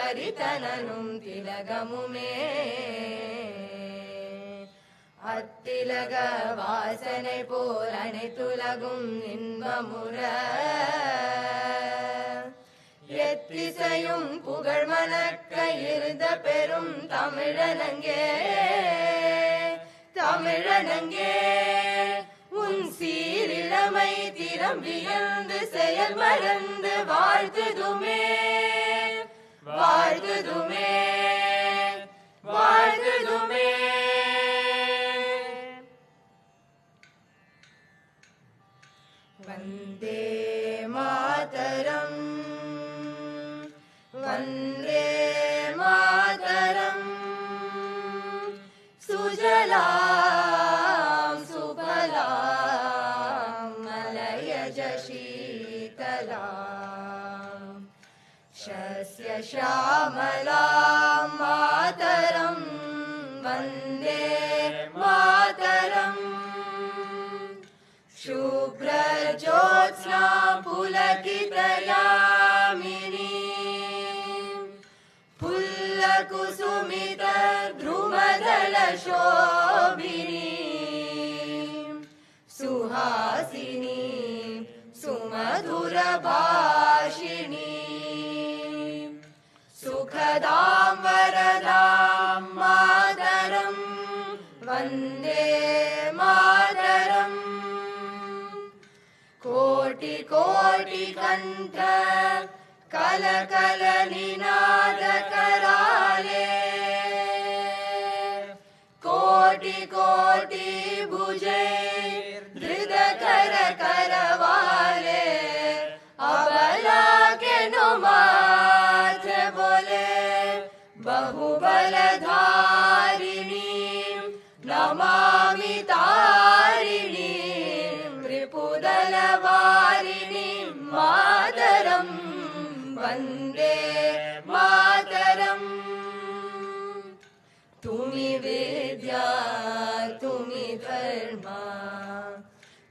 பரிதனனும் திலகமுமே அத்திலக வாசனை போல் அனைத்துலகும் இன்பமுற எத்திசையும் புகழ் மணக்க இருந்த பெரும் தமிழனங்கே தமிழனங்கே உன் சீரிழமை திறம் வியந்து செயல் மறந்து வாழ்த்துதுமே வாழ்த்துதுமே வாழ்த்துதுமே வந்தே மாதரம் வந்தே மாதரம் சுஜலாம் சுபலாம் மலயஜ शीतलाम् शस्य श्यामलां मातरं वन्दे मातरम् शुभ्रज्योत्स्ना पुलकितयामिनी फुल्लकुसुमित ध्रुमदलशोभिनी सुहासिनी सुमधुरभाषिणी सुखदां वरदां मातरं वन्दे मातरम् कोटि कोटि कंठ कल कल निनाद कराले कोटि कोटि भुजे धृत कर करवाले अबला के नुमाथ बोले बहुबलधारिणी नमामि तारिणी रिपुदलवारिणी मातरं वन्दे मातरम् तुमि विद्या तुमि धर्मा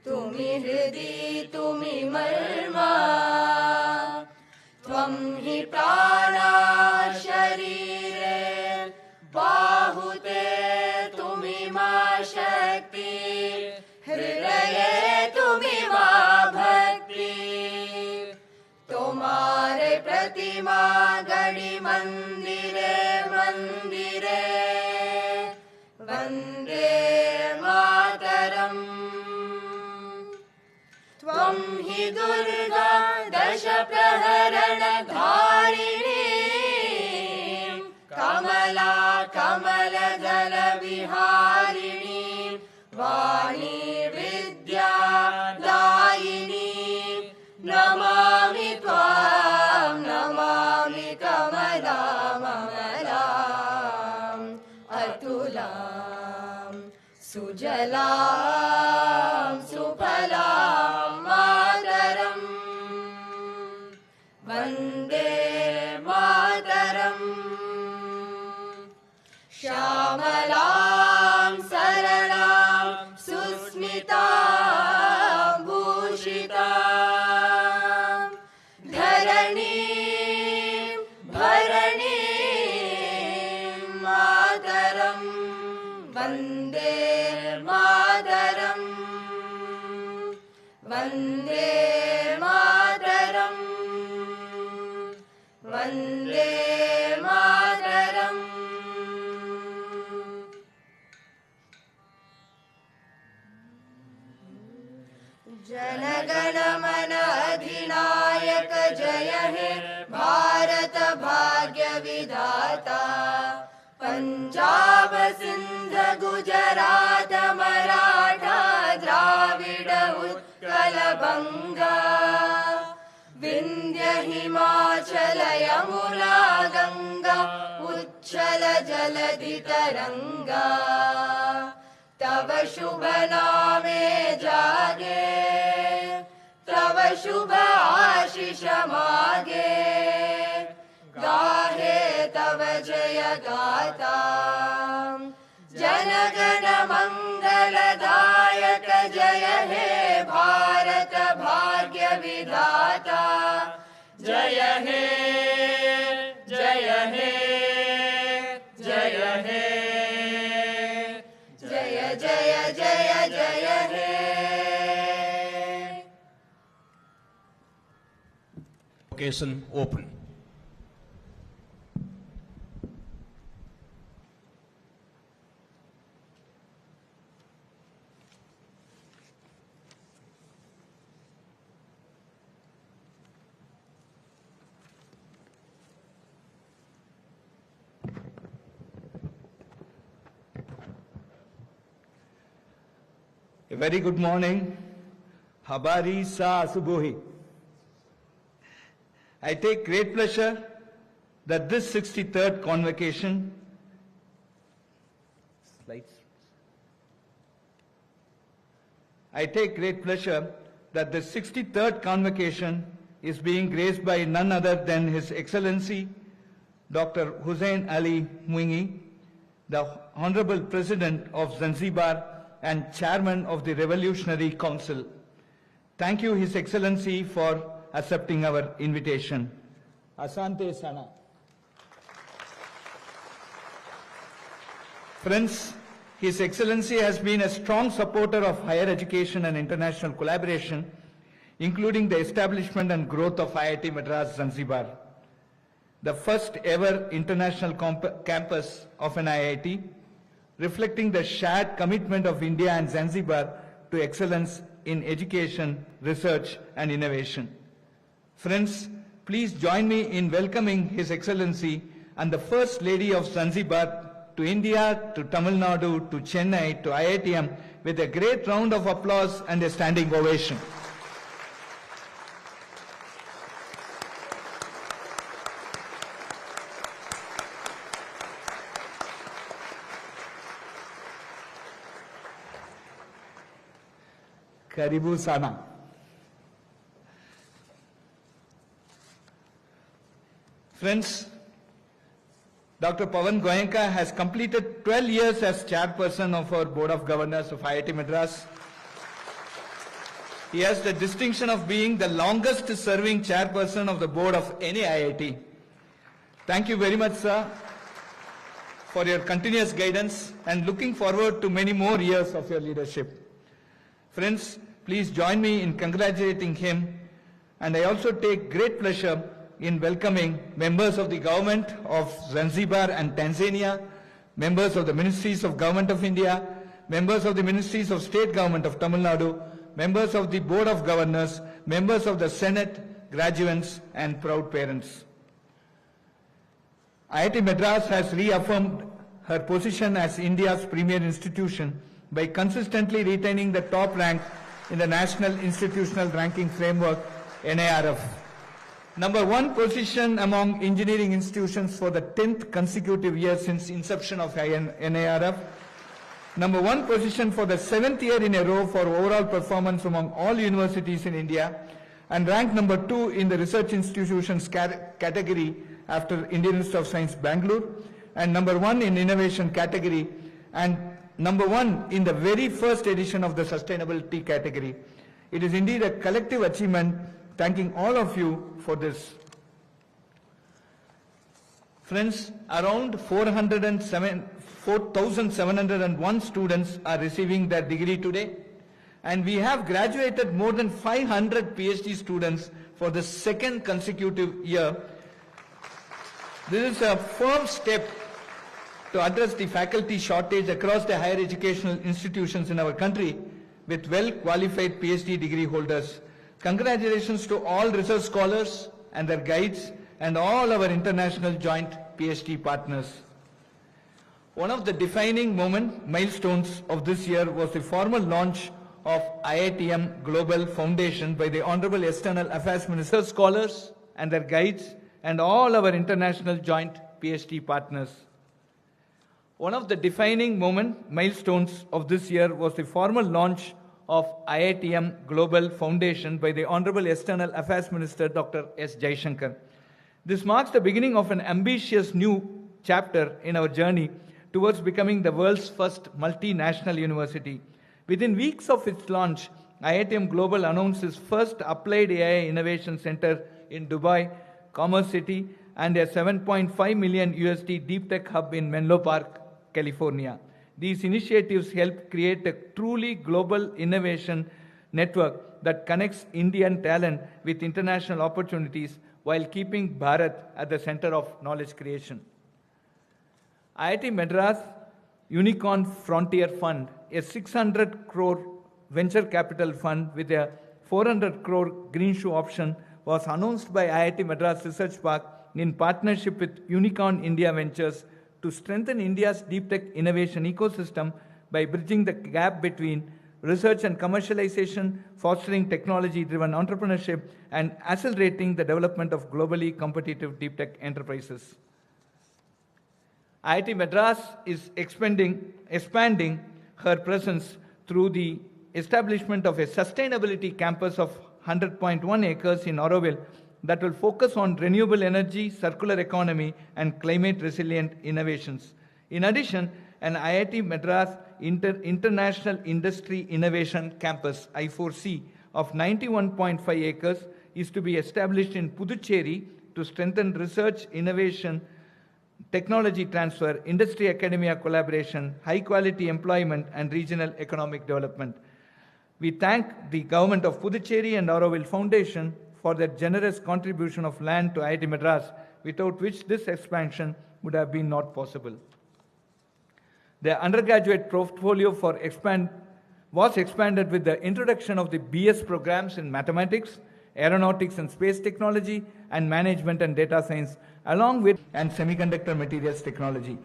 तुमि हृदि तुमि मर्मा त्वं हि प्राणा शरीरे बाहुते तुमि मा शक्ति हृदये तुमि मा भक्ति तुम्हारे प्रतिमा गढ़ी मंदिरे मंदिरे वन्दे मातरम् त्वं हि दुर्गा दश प्रहरण धारिणी कमला कमल दल विहारिणी वाणी विद्या दायिनी नमामि त्वां नमामि कमलाम् अमलाम् अतुलां सुजलां सुफलां मातरं वन्दे मातरम् श्यामलां सरलां सुस्मितां भूषितां धरणीं भरणीं मातरं वन्दे मातरम् वन्दे मातरम् वन्दे मातरम् जनगण मन अधिनायक जय हे भारत भाग्य विधाता पंजाब सिंध गुजरात मराठा द्राविड उत्कल बंगा विंध्य हिमाचल यमुना गंगा उच्छल जलधि तरंगा तव शुभ नामे जागे तव शुभ आशीष मागे गाहे तव जय गाता जनगण मंगलदायक जय हे भारत भाग्य विधाता जय हे जय Convocation open. A very good morning. Habari sa asubuhi. I take great pleasure that this 63rd Convocation I take great pleasure that the 63rd Convocation is being graced by none other than His Excellency Dr. Hussein Ali Mwinyi, the Honorable President of Zanzibar and Chairman of the Revolutionary Council. Thank you, His Excellency, for accepting our invitation. Asante Sana. Friends, His Excellency has been a strong supporter of higher education and international collaboration, including the establishment and growth of IIT Madras Zanzibar, the first ever international campus of an IIT, reflecting the shared commitment of India and Zanzibar to excellence in education, research and innovation. Friends, please join me in welcoming His Excellency and the First Lady of Zanzibar to India, to Tamil Nadu, to Chennai, to IITM with a great round of applause and a standing ovation. Karibu sana. Friends, Dr. Pawan Goenka has completed 12 years as chairperson of our Board of Governors of IIT Madras. He has the distinction of being the longest serving chairperson of the board of any IIT. Thank you very much, sir, for your continuous guidance and looking forward to many more years of your leadership. Friends, please join me in congratulating him, and I also take great pleasure in welcoming members of the government of Zanzibar and Tanzania, members of the Ministries of Government of India, members of the Ministries of State Government of Tamil Nadu, members of the Board of Governors, members of the Senate, graduates and proud parents. IIT Madras has reaffirmed her position as India's premier institution by consistently retaining the top rank in the National Institutional Ranking Framework, NIRF. Number 1 position among engineering institutions for the 10th consecutive year since inception of NIRF. Number 1 position for the 7th year in a row for overall performance among all universities in India, and ranked number 2 in the research institutions category after Indian Institute of Science, Bangalore, and number 1 in innovation category, and number 1 in the very first edition of the sustainability category. It is indeed a collective achievement. Thanking all of you for this. Friends, around 4,701 students are receiving their degree today, and we have graduated more than 500 PhD students for the 2nd consecutive year. This is a firm step to address the faculty shortage across the higher educational institutions in our country with well-qualified PhD degree holders. Congratulations to all research scholars and their guides and all our international joint PhD partners. One of the defining milestones of this year was the formal launch of IITM Global Foundation by the Honorable External Affairs Minister, scholars and their guides and all our international joint PhD partners. One of the defining milestones of this year was the formal launch of IITM Global Foundation by the Honorable External Affairs Minister Dr. S. Jaishankar. This marks the beginning of an ambitious new chapter in our journey towards becoming the world's first multinational university. Within weeks of its launch, IITM Global announced its first Applied AI Innovation Center in Dubai, Commerce City, and a $7.5 million deep tech hub in Menlo Park, California. These initiatives help create a truly global innovation network that connects Indian talent with international opportunities while keeping Bharat at the center of knowledge creation. IIT Madras Unicorn Frontier Fund, a 600 crore venture capital fund with a 400 crore green shoe option, was announced by IIT Madras Research Park in partnership with Unicorn India Ventures to strengthen India's deep tech innovation ecosystem by bridging the gap between research and commercialization, fostering technology-driven entrepreneurship, and accelerating the development of globally competitive deep tech enterprises. IIT Madras is expanding her presence through the establishment of a sustainability campus of 100.1 acres in Auroville that will focus on renewable energy, circular economy, and climate-resilient innovations. In addition, an IIT Madras International Industry Innovation Campus, I4C, of 91.5 acres is to be established in Puducherry to strengthen research, innovation, technology transfer, industry-academia collaboration, high-quality employment, and regional economic development. We thank the Government of Puducherry and Auroville Foundation for their generous contribution of land to IIT Madras, without which this expansion would have been not possible. The undergraduate portfolio was expanded with the introduction of the BS programs in mathematics, aeronautics and space technology, and management and data science, along with semiconductor materials technology.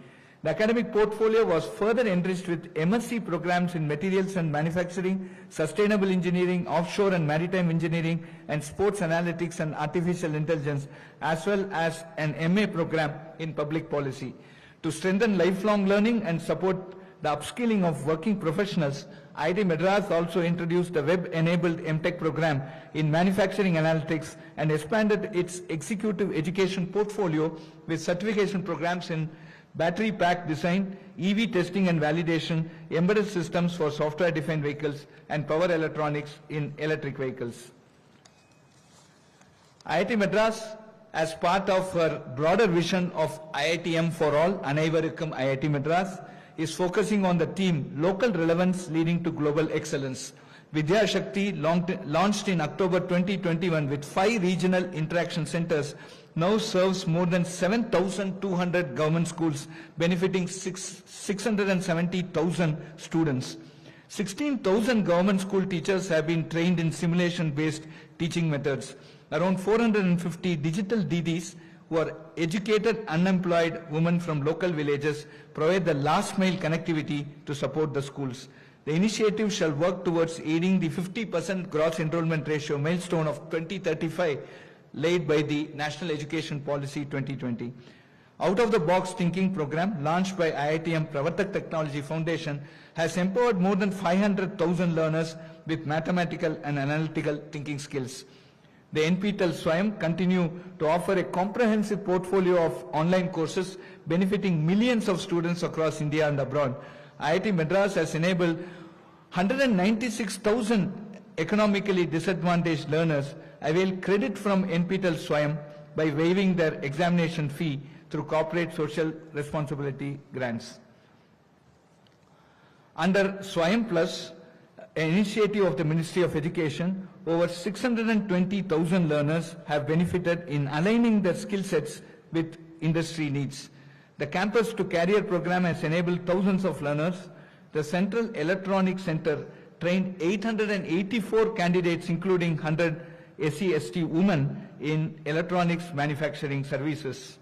The academic portfolio was further enriched with MSc programs in materials and manufacturing, sustainable engineering, offshore and maritime engineering, and sports analytics and artificial intelligence, as well as an MA program in public policy. To strengthen lifelong learning and support the upskilling of working professionals, IIT Madras also introduced a web-enabled MTech program in manufacturing analytics and expanded its executive education portfolio with certification programs in battery pack design, EV testing and validation, embedded systems for software-defined vehicles, and power electronics in electric vehicles. IIT Madras, as part of her broader vision of IITM for all, Anaivarukkum IIT Madras, is focusing on the theme Local Relevance Leading to Global Excellence. Vidya Shakti, launched in October 2021 with 5 regional interaction centers, now serves more than 7,200 government schools, benefiting 670,000 students. 16,000 government school teachers have been trained in simulation-based teaching methods. Around 450 digital DDs, who are educated, unemployed women from local villages, provide the last-mile connectivity to support the schools. The initiative shall work towards aiding the 50% gross enrollment ratio milestone of 2035 laid by the National Education Policy 2020. Out-of-the-box thinking program launched by IITM Pravartak Technology Foundation has empowered more than 500,000 learners with mathematical and analytical thinking skills. The NPTEL Swayam continue to offer a comprehensive portfolio of online courses benefiting millions of students across India and abroad. IIT Madras has enabled 196,000 economically disadvantaged learners avail credit from NPTEL Swayam by waiving their examination fee through corporate social responsibility grants. Under Swayam Plus, an initiative of the Ministry of Education, over 620,000 learners have benefited in aligning their skill sets with industry needs. The Campus to Career program has enabled thousands of learners. The Central Electronics Center trained 884 candidates, including 100 SC/ST women in electronics manufacturing services.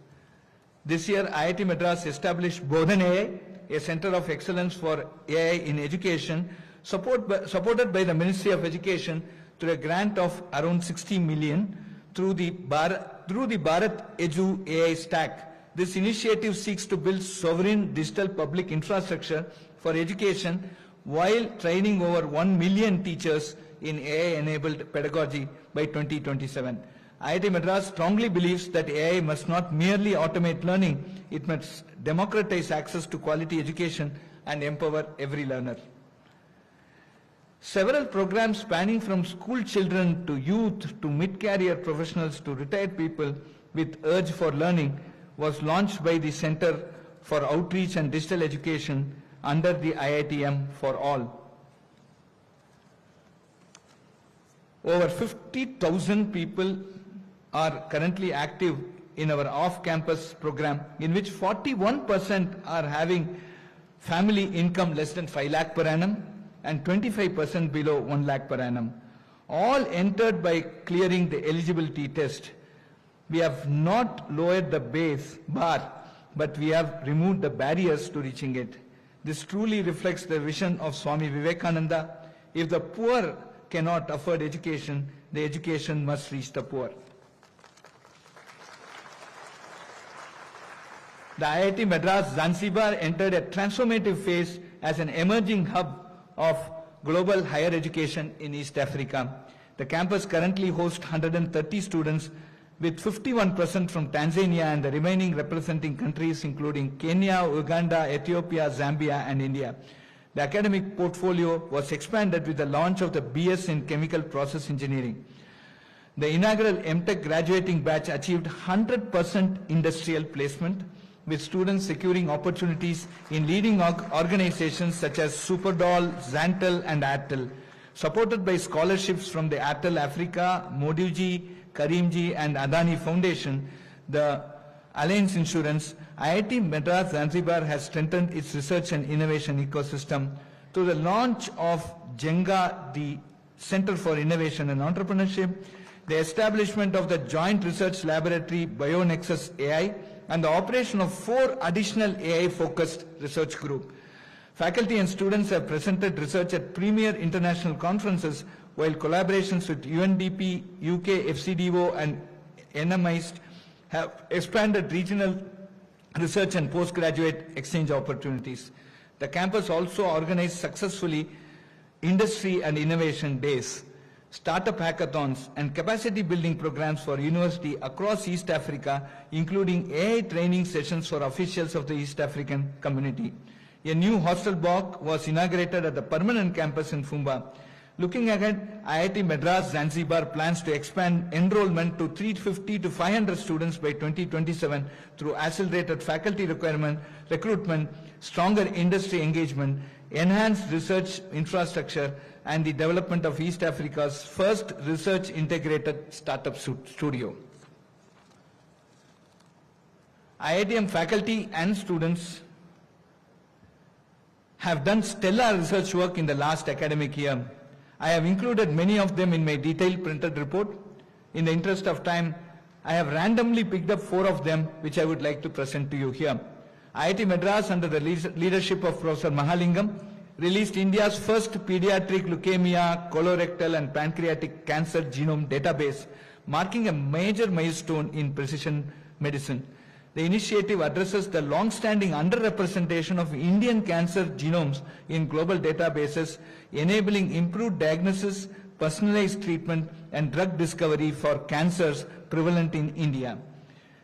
This year, IIT Madras established Bodhan AI, a center of excellence for AI in education, supported by the Ministry of Education through a grant of around 60 million through the Bharat Edu AI Stack. This initiative seeks to build sovereign digital public infrastructure for education while training over 1 million teachers in AI-enabled pedagogy by 2027. IIT Madras strongly believes that AI must not merely automate learning, it must democratize access to quality education and empower every learner. Several programs spanning from school children to youth to mid-career professionals to retired people with urge for learning was launched by the Center for Outreach and Digital Education under the IITM for All. Over 50,000 people are currently active in our off-campus program, in which 41% are having family income less than 5 lakh per annum and 25% below 1 lakh per annum. All entered by clearing the eligibility test. We have not lowered the base bar, but we have removed the barriers to reaching it. This truly reflects the vision of Swami Vivekananda. If the poor cannot afford education, the education must reach the poor. The IIT Madras Zanzibar entered a transformative phase as an emerging hub of global higher education in East Africa. The campus currently hosts 130 students, with 51% from Tanzania and the remaining representing countries including Kenya, Uganda, Ethiopia, Zambia and India. The academic portfolio was expanded with the launch of the BS in Chemical Process Engineering. The inaugural MTech graduating batch achieved 100% industrial placement, with students securing opportunities in leading organizations such as Superdol, Zantel and Airtel. Supported by scholarships from the Airtel Africa, Modiji, Karimji and Adani Foundation, the Alliance Insurance, IIT Madras Zanzibar has strengthened its research and innovation ecosystem through the launch of Jenga, the Center for Innovation and Entrepreneurship, the establishment of the Joint Research Laboratory BioNexus AI, and the operation of 4 additional AI-focused research groups. Faculty and students have presented research at premier international conferences, while collaborations with UNDP, UK, FCDO and NMIST have expanded regional research and postgraduate exchange opportunities. The campus also organized successfully industry and innovation days, startup hackathons and capacity building programs for university across East Africa, including AI training sessions for officials of the East African community. A new hostel block was inaugurated at the permanent campus in Fumba. Looking ahead, IIT Madras Zanzibar plans to expand enrollment to 350 to 500 students by 2027 through accelerated faculty recruitment, stronger industry engagement, enhanced research infrastructure, and the development of East Africa's first research integrated startup studio. IITM faculty and students have done stellar research work in the last academic year. I have included many of them in my detailed printed report. In the interest of time, I have randomly picked up 4 of them, which I would like to present to you here. IIT Madras, under the leadership of Professor Mahalingam, released India's first pediatric leukemia, colorectal and pancreatic cancer genome database, marking a major milestone in precision medicine. The initiative addresses the long-standing underrepresentation of Indian cancer genomes in global databases, enabling improved diagnosis, personalized treatment and drug discovery for cancers prevalent in India.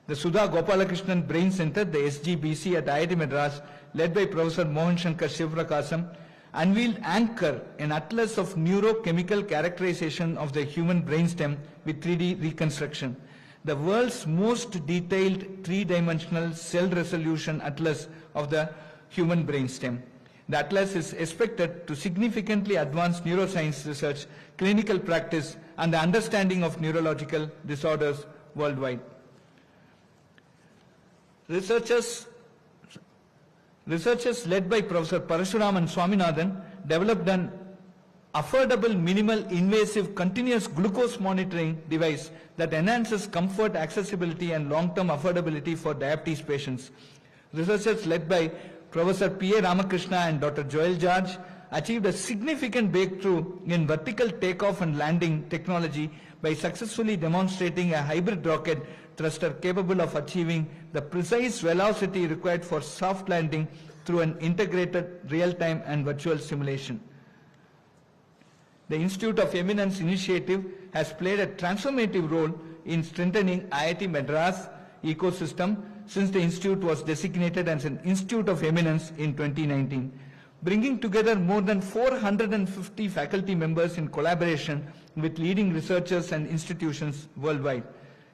The Sudha Gopalakrishnan Brain Center, the SGBC at IIT Madras, led by Professor Mohan Shankar Shivprakasam, unveiled Anchor, an atlas of neurochemical characterization of the human brainstem with 3D reconstruction, the world's most detailed 3-dimensional cell resolution atlas of the human brainstem. The atlas is expected to significantly advance neuroscience research, clinical practice, and the understanding of neurological disorders worldwide. Researchers led by Professor Parashuraman Swaminathan developed an affordable, minimal, invasive, continuous glucose monitoring device that enhances comfort, accessibility and long-term affordability for diabetes patients. Researchers led by Professor P.A. Ramakrishna and Dr. Joel George achieved a significant breakthrough in vertical takeoff and landing technology by successfully demonstrating a hybrid rocket thruster capable of achieving the precise velocity required for soft landing through an integrated real-time and virtual simulation. The Institute of Eminence initiative has played a transformative role in strengthening IIT Madras ecosystem since the institute was designated as an Institute of Eminence in 2019, bringing together more than 450 faculty members in collaboration with leading researchers and institutions worldwide.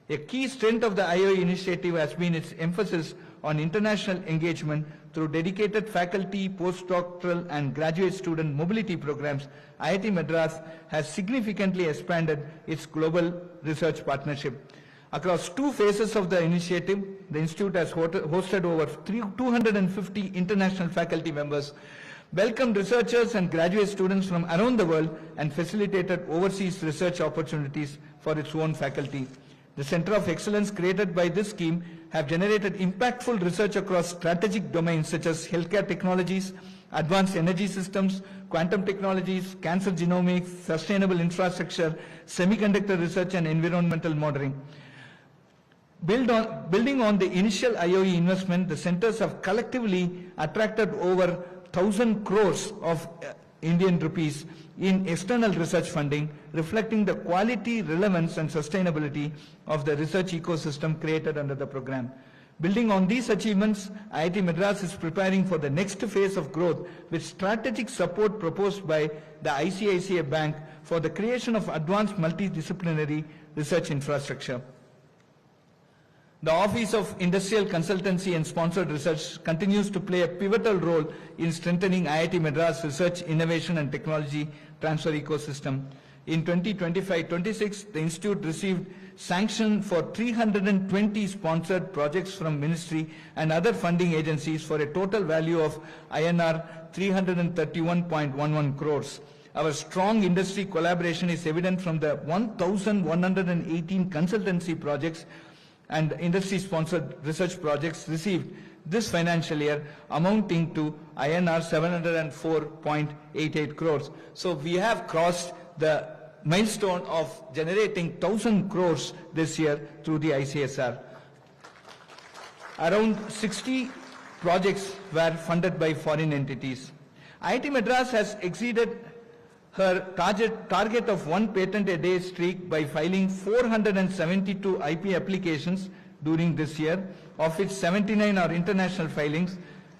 A key strength of the IOE initiative has been its emphasis on international engagement through dedicated faculty, postdoctoral and graduate student mobility programs. IIT Madras has significantly expanded its global research partnership. Across 2 phases of the initiative, the Institute has hosted over 250 international faculty members, welcomed researchers and graduate students from around the world, and facilitated overseas research opportunities for its own faculty. The Center of Excellence created by this scheme have generated impactful research across strategic domains such as healthcare technologies, advanced energy systems, quantum technologies, cancer genomics, sustainable infrastructure, semiconductor research, and environmental monitoring. Building on the initial IOE investment, the centers have collectively attracted over 1,000 crores of Indian rupees in external research funding, reflecting the quality, relevance, and sustainability of the research ecosystem created under the program. Building on these achievements, IIT Madras is preparing for the next phase of growth with strategic support proposed by the ICICI Bank for the creation of advanced multidisciplinary research infrastructure. The Office of Industrial Consultancy and Sponsored Research continues to play a pivotal role in strengthening IIT Madras research, innovation, and technology transfer ecosystem. In 2025-26, the Institute received sanction for 320 sponsored projects from Ministry and other funding agencies for a total value of INR 331.11 crores. Our strong industry collaboration is evident from the 1,118 consultancy projects and industry-sponsored research projects received this financial year, amounting to INR 704.88 crores. So we have crossed the milestone of generating 1,000 crores this year through the ICSR. Around 60 projects were funded by foreign entities. IIT Madras has exceeded her target of 1 patent a day streak by filing 472 IP applications during this year, of which 79 are international filings,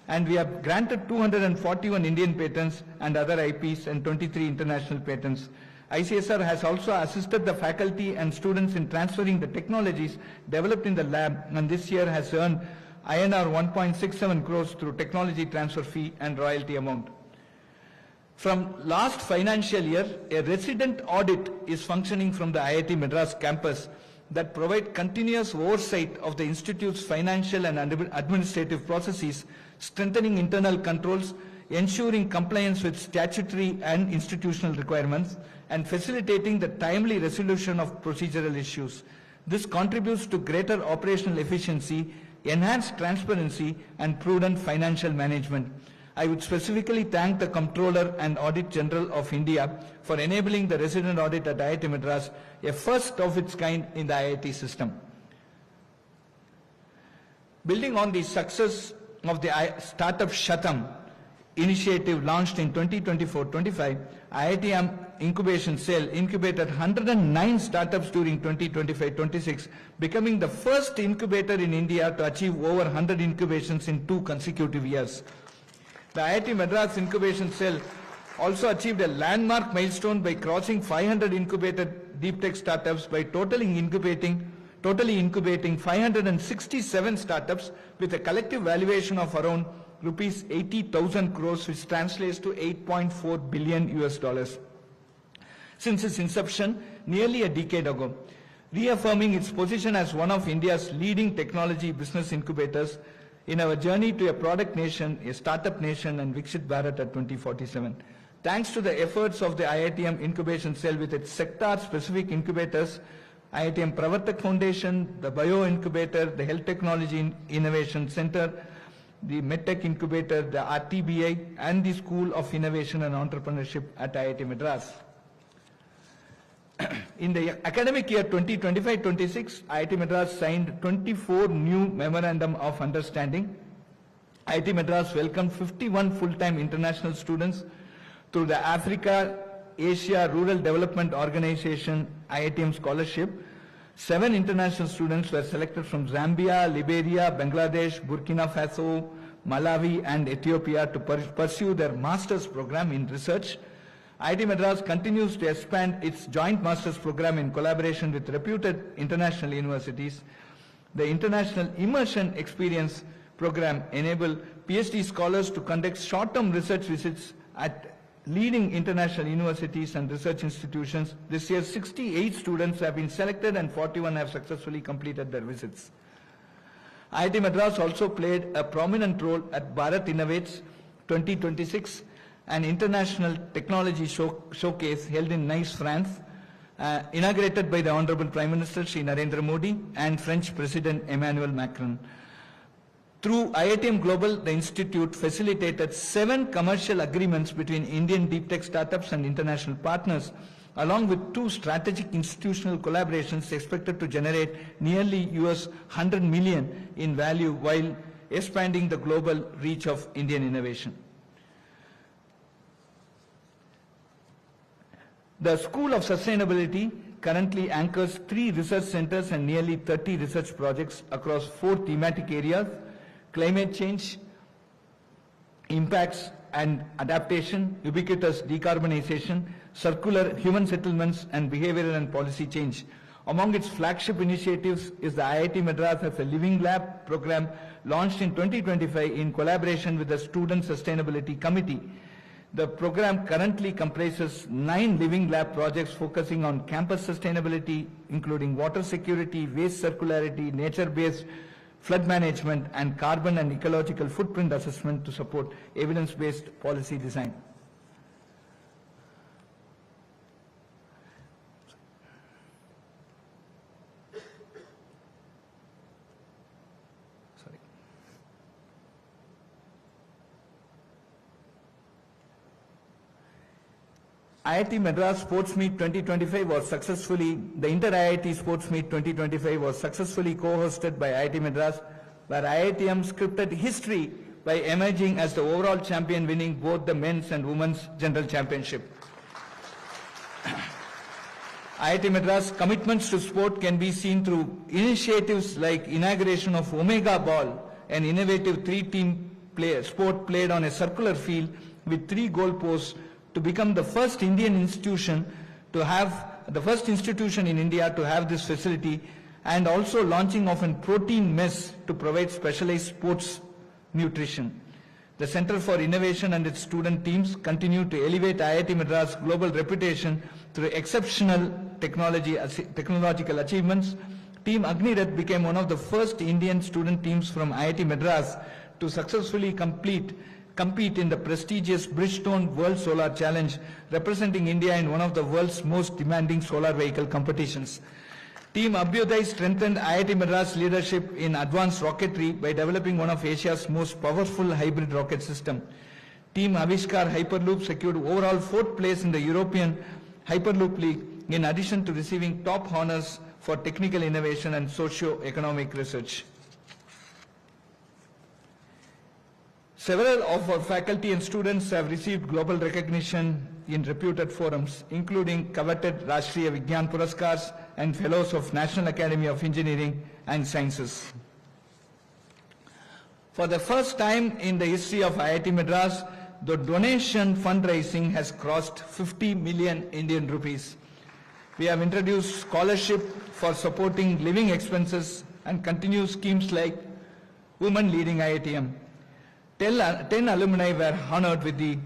and we have granted 241 Indian patents and other IPs and 23 international patents. ICSR has also assisted the faculty and students in transferring the technologies developed in the lab, and this year has earned INR 1.67 crores through technology transfer fee and royalty amount. From last financial year, a resident audit is functioning from the IIT Madras campus that provide continuous oversight of the Institute's financial and administrative processes, strengthening internal controls, ensuring compliance with statutory and institutional requirements, and facilitating the timely resolution of procedural issues. This contributes to greater operational efficiency, enhanced transparency, and prudent financial management. I would specifically thank the Comptroller and Auditor General of India for enabling the resident audit at IIT Madras, a first of its kind in the IIT system. Building on the success of the Startup Shatam initiative launched in 2024-25, IIT Incubation Cell incubated 109 startups during 2025-26, becoming the first incubator in India to achieve over 100 incubations in 2 consecutive years. The IIT Madras Incubation Cell also achieved a landmark milestone by crossing 500 incubated deep tech startups by totally incubating 567 startups with a collective valuation of around rupees 80,000 crores, which translates to $8.4 billion. Since its inception nearly a decade ago, reaffirming its position as one of India's leading technology business incubators in our journey to a product nation, a startup nation, and Viksit Bharat at 2047. Thanks to the efforts of the IITM Incubation Cell with its sector-specific incubators, IITM Pravartak Foundation, the Bio Incubator, the Health Technology Innovation Center, the MedTech Incubator, the RTBI, and the School of Innovation and Entrepreneurship at IIT Madras. In the academic year 2025-26, IIT Madras signed 24 new Memorandum of Understanding. IIT Madras welcomed 51 full-time international students through the Africa-Asia Rural Development Organization IITM Scholarship. 7 international students were selected from Zambia, Liberia, Bangladesh, Burkina Faso, Malawi, and Ethiopia to pursue their master's program in research. IIT Madras continues to expand its joint master's program in collaboration with reputed international universities. The International Immersion Experience program enables PhD scholars to conduct short-term research visits at leading international universities and research institutions. This year, 68 students have been selected and 41 have successfully completed their visits. IIT Madras also played a prominent role at Bharat Innovates 2026, an international technology showcase held in Nice, France, inaugurated by the Honorable Prime Minister Shri Narendra Modi and French President Emmanuel Macron. Through IITM Global, the institute facilitated 7 commercial agreements between Indian deep tech startups and international partners, along with 2 strategic institutional collaborations expected to generate nearly $100 million in value while expanding the global reach of Indian innovation. The School of Sustainability currently anchors 3 research centers and nearly 30 research projects across 4 thematic areas: climate change, impacts and adaptation, ubiquitous decarbonization, circular human settlements, and behavioral and policy change. Among its flagship initiatives is the IIT Madras as a Living Lab program launched in 2025 in collaboration with the Student Sustainability Committee. The program currently comprises 9 Living Lab projects focusing on campus sustainability, including water security, waste circularity, nature-based flood management, and carbon and ecological footprint assessment to support evidence-based policy design. IIT Madras Sports Meet 2025 was successfully, the Inter-IIT Sports Meet 2025 was successfully co-hosted by IIT Madras, where IITM scripted history by emerging as the overall champion, winning both the men's and women's general championship. IIT Madras' commitments to sport can be seen through initiatives like inauguration of Omega Ball, an innovative 3-team sport played on a circular field with 3 goal posts, to become the first Indian institution to have, the first institution in India to have this facility, and also launching of a protein mess to provide specialized sports nutrition. The Center for Innovation and its student teams continue to elevate IIT Madras' global reputation through exceptional technological achievements. Team Agnirat became one of the first Indian student teams from IIT Madras to successfully compete in the prestigious Bridgestone World Solar Challenge, representing India in one of the world's most demanding solar vehicle competitions. Team Abhyuday strengthened IIT Madras' leadership in advanced rocketry by developing one of Asia's most powerful hybrid rocket system. Team Avishkar Hyperloop secured overall 4th place in the European Hyperloop League, in addition to receiving top honors for technical innovation and socio-economic research. Several of our faculty and students have received global recognition in reputed forums, including coveted Rashtriya Vigyan Puraskars and Fellows of National Academy of Engineering and Sciences. For the first time in the history of IIT Madras, the donation fundraising has crossed 50 million Indian rupees. We have introduced scholarship for supporting living expenses and continue schemes like Women Leading IITM. 10 alumni were honored with the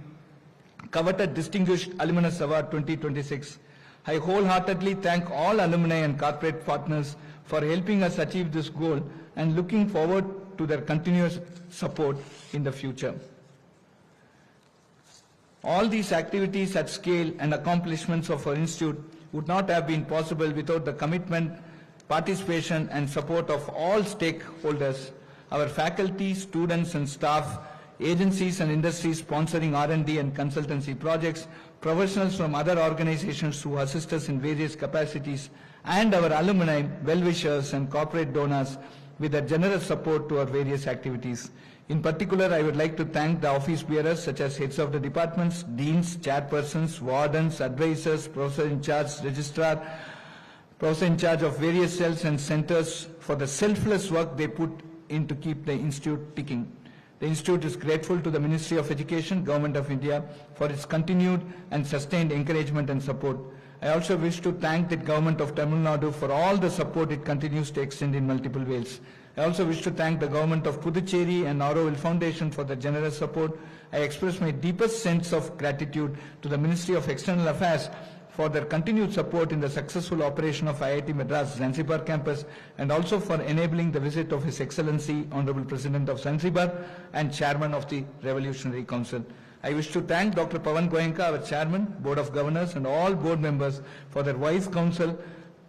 coveted Distinguished Alumnus Award 2026. I wholeheartedly thank all alumni and corporate partners for helping us achieve this goal and looking forward to their continuous support in the future. All these activities at scale and accomplishments of our institute would not have been possible without the commitment, participation and support of all stakeholders. Our faculty, students and staff, agencies and industries sponsoring R&D and consultancy projects, professionals from other organizations who assist us in various capacities, and our alumni, well-wishers and corporate donors with their generous support to our various activities. In particular, I would like to thank the office bearers such as heads of the departments, deans, chairpersons, wardens, advisors, professor in charge, registrar, professor in charge of various cells and centers for the selfless work they put in to keep the institute ticking. The institute is grateful to the Ministry of Education, Government of India for its continued and sustained encouragement and support. I also wish to thank the Government of Tamil Nadu for all the support it continues to extend in multiple ways. I also wish to thank the government of Puducherry and Auroville Foundation for their generous support. I express my deepest sense of gratitude to the Ministry of External Affairs for their continued support in the successful operation of IIT Madras Zanzibar campus, and also for enabling the visit of His Excellency Honorable President of Zanzibar and Chairman of the Revolutionary Council. I wish to thank Dr. Pawan Goenka, our Chairman, Board of Governors, and all board members for their wise counsel,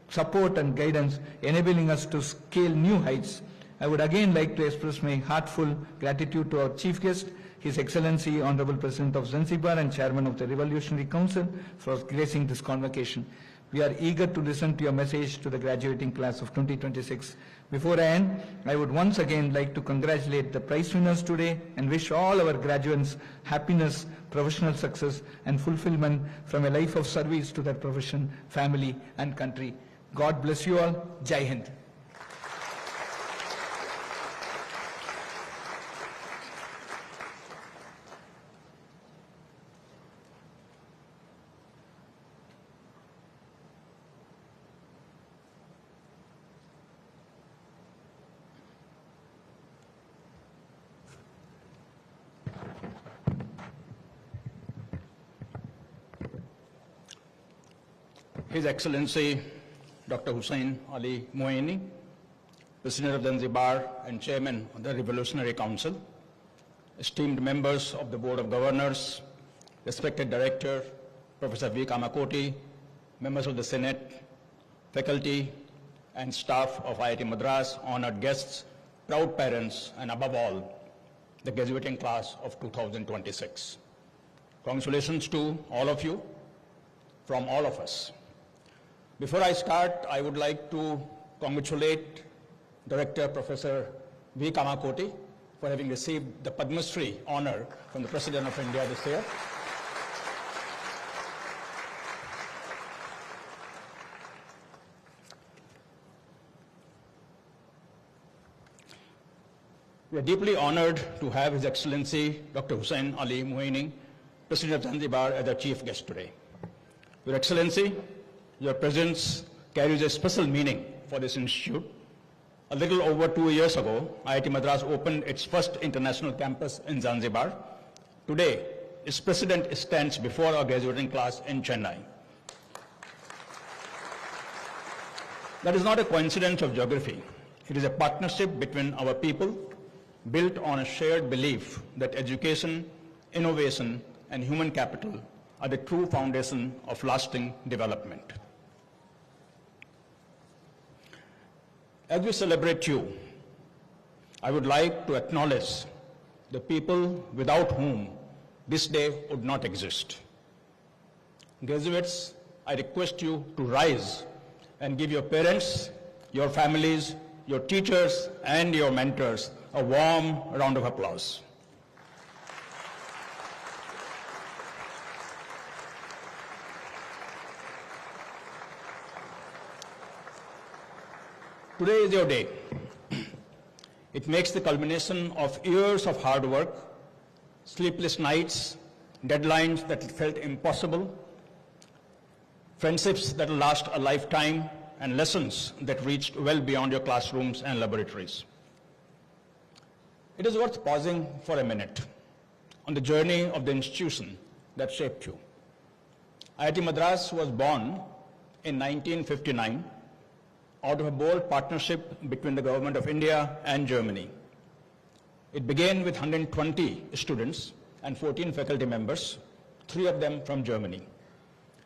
support and guidance, enabling us to scale new heights. I would again like to express my heartfelt gratitude to our Chief Guest, His Excellency Honorable President of Zanzibar and Chairman of the Revolutionary Council, for gracing this convocation. We are eager to listen to your message to the graduating class of 2026. Before I end, I would once again like to congratulate the prize winners today and wish all our graduates happiness, professional success and fulfillment from a life of service to their profession, family and country. God bless you all. Jai Hind. His Excellency Dr. Hussain Ali Moini, President of Zanzibar and Chairman of the Revolutionary Council, esteemed members of the Board of Governors, respected Director, Professor V. Kamakoti, members of the Senate, faculty and staff of IIT Madras, honored guests, proud parents, and above all, the graduating class of 2026. Congratulations to all of you from all of us. Before I start, I would like to congratulate Director Professor V. Kamakoti for having received the Padma Shri honor from the President of India this year. We are deeply honored to have His Excellency Dr. Hussain Ali Moini, President of Zanzibar, as our chief guest today. Your Excellency, your presence carries a special meaning for this institute. A little over 2 years ago, IIT Madras opened its first international campus in Zanzibar. Today, its president stands before our graduating class in Chennai. That is not a coincidence of geography. It is a partnership between our people built on a shared belief that education, innovation, and human capital are the true foundation of lasting development. As we celebrate you, I would like to acknowledge the people without whom this day would not exist. Graduates, I request you to rise and give your parents, your families, your teachers, and your mentors a warm round of applause. Today is your day. It makes the culmination of years of hard work, sleepless nights, deadlines that felt impossible, friendships that will last a lifetime, and lessons that reached well beyond your classrooms and laboratories. It is worth pausing for a minute on the journey of the institution that shaped you. IIT Madras was born in 1959 out of a bold partnership between the government of India and Germany. It began with 120 students and 14 faculty members, 3 of them from Germany.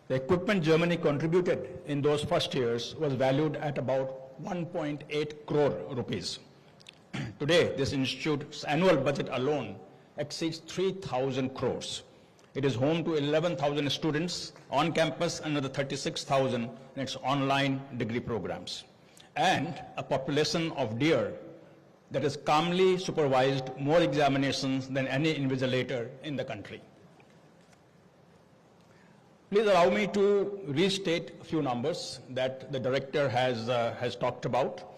The equipment Germany contributed in those first years was valued at about 1.8 crore rupees. Today, this institute's annual budget alone exceeds 3,000 crores. It is home to 11,000 students on campus and another 36,000 in its online degree programs, and a population of deer that has calmly supervised more examinations than any invigilator in the country. Please allow me to restate a few numbers that the director has talked about.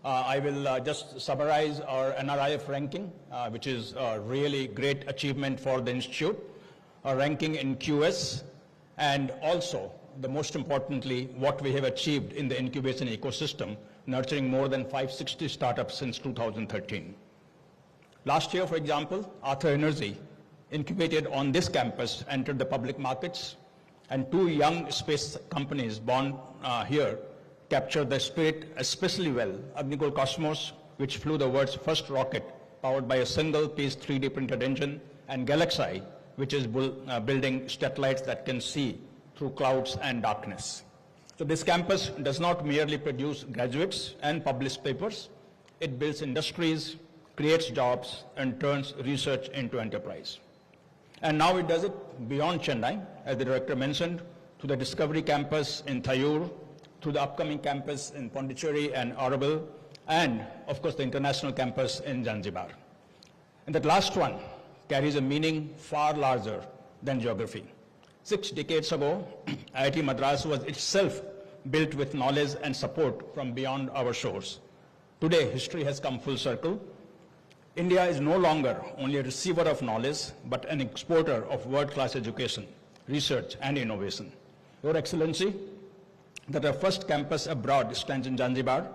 I will just summarize our NRIF ranking, which is a really great achievement for the institute, our ranking in QS, and also, the most importantly, what we have achieved in the incubation ecosystem, nurturing more than 560 startups since 2013. Last year, for example, Arthur Energy, incubated on this campus, entered the public markets, and 2 young space companies born here captured the spirit especially well. Agnikul Cosmos, which flew the world's first rocket powered by a single-piece 3D printed engine, and Galaxy, which is building satellites that can see through clouds and darkness. So this campus does not merely produce graduates and publish papers, it builds industries, creates jobs, and turns research into enterprise. And now it does it beyond Chennai, as the director mentioned, to the Discovery Campus in Thayur, to the upcoming campus in Pondicherry and Auroville, and of course the international campus in Zanzibar. And that last one carries a meaning far larger than geography. 6 decades ago, IIT Madras was itself built with knowledge and support from beyond our shores. Today, history has come full circle. India is no longer only a receiver of knowledge, but an exporter of world-class education, research, and innovation. Your Excellency, that our first campus abroad stands in Zanzibar,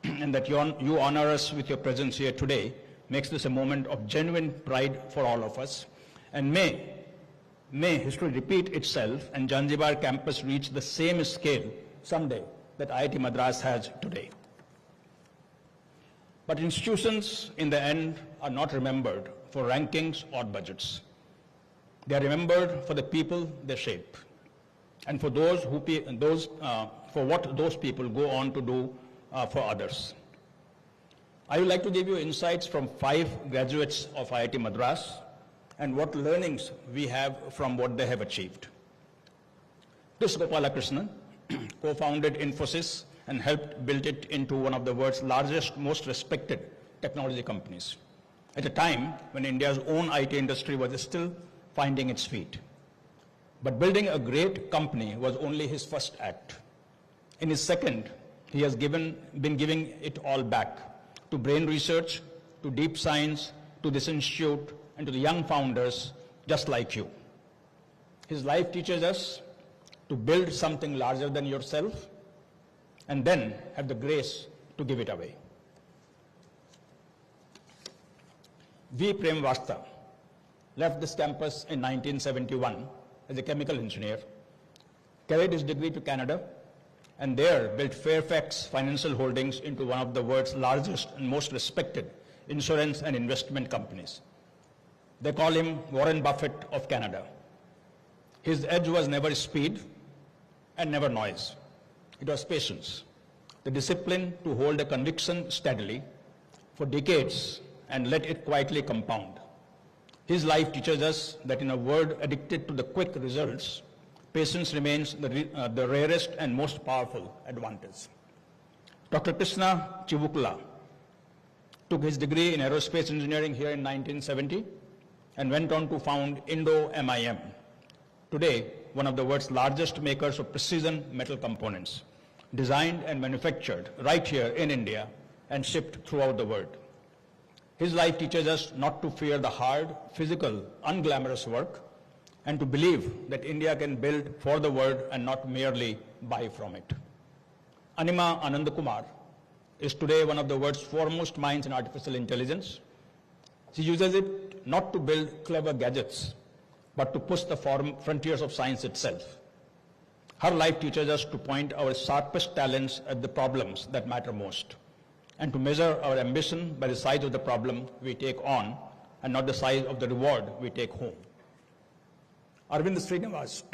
and that you honor us with your presence here today makes this a moment of genuine pride for all of us. And may history repeat itself and Zanzibar campus reach the same scale someday that IIT Madras has today. But institutions, in the end, are not remembered for rankings or budgets. They are remembered for the people they shape, and for for what those people go on to do for others. I would like to give you insights from 5 graduates of IIT Madras and what learnings we have from what they have achieved. This Gopalakrishnan co-founded Infosys and helped build it into one of the world's largest, most respected technology companies, at a time when India's own IT industry was still finding its feet. But building a great company was only his first act. In his second, he has been giving it all back to brain research, to deep science, to this institute, and to the young founders just like you. His life teaches us to build something larger than yourself, and then have the grace to give it away. V. Prem Vasta left this campus in 1971 as a chemical engineer, carried his degree to Canada, and there built Fairfax Financial Holdings into one of the world's largest and most respected insurance and investment companies. They call him Warren Buffett of Canada. His edge was never speed and never noise. It was patience, the discipline to hold a conviction steadily for decades and let it quietly compound. His life teaches us that in a world addicted to the quick results, patience remains the rarest and most powerful advantage. Dr. Krishna Chivukula took his degree in aerospace engineering here in 1970 and went on to found Indo-MIM, today one of the world's largest makers of precision metal components, designed and manufactured right here in India and shipped throughout the world. His life teaches us not to fear the hard, physical, unglamorous work, and to believe that India can build for the world and not merely buy from it. Anima Anandakumar is today one of the world's foremost minds in artificial intelligence. She uses it not to build clever gadgets, but to push the frontiers of science itself. Her life teaches us to point our sharpest talents at the problems that matter most, and to measure our ambition by the size of the problem we take on and not the size of the reward we take home. Arvind Srinivas,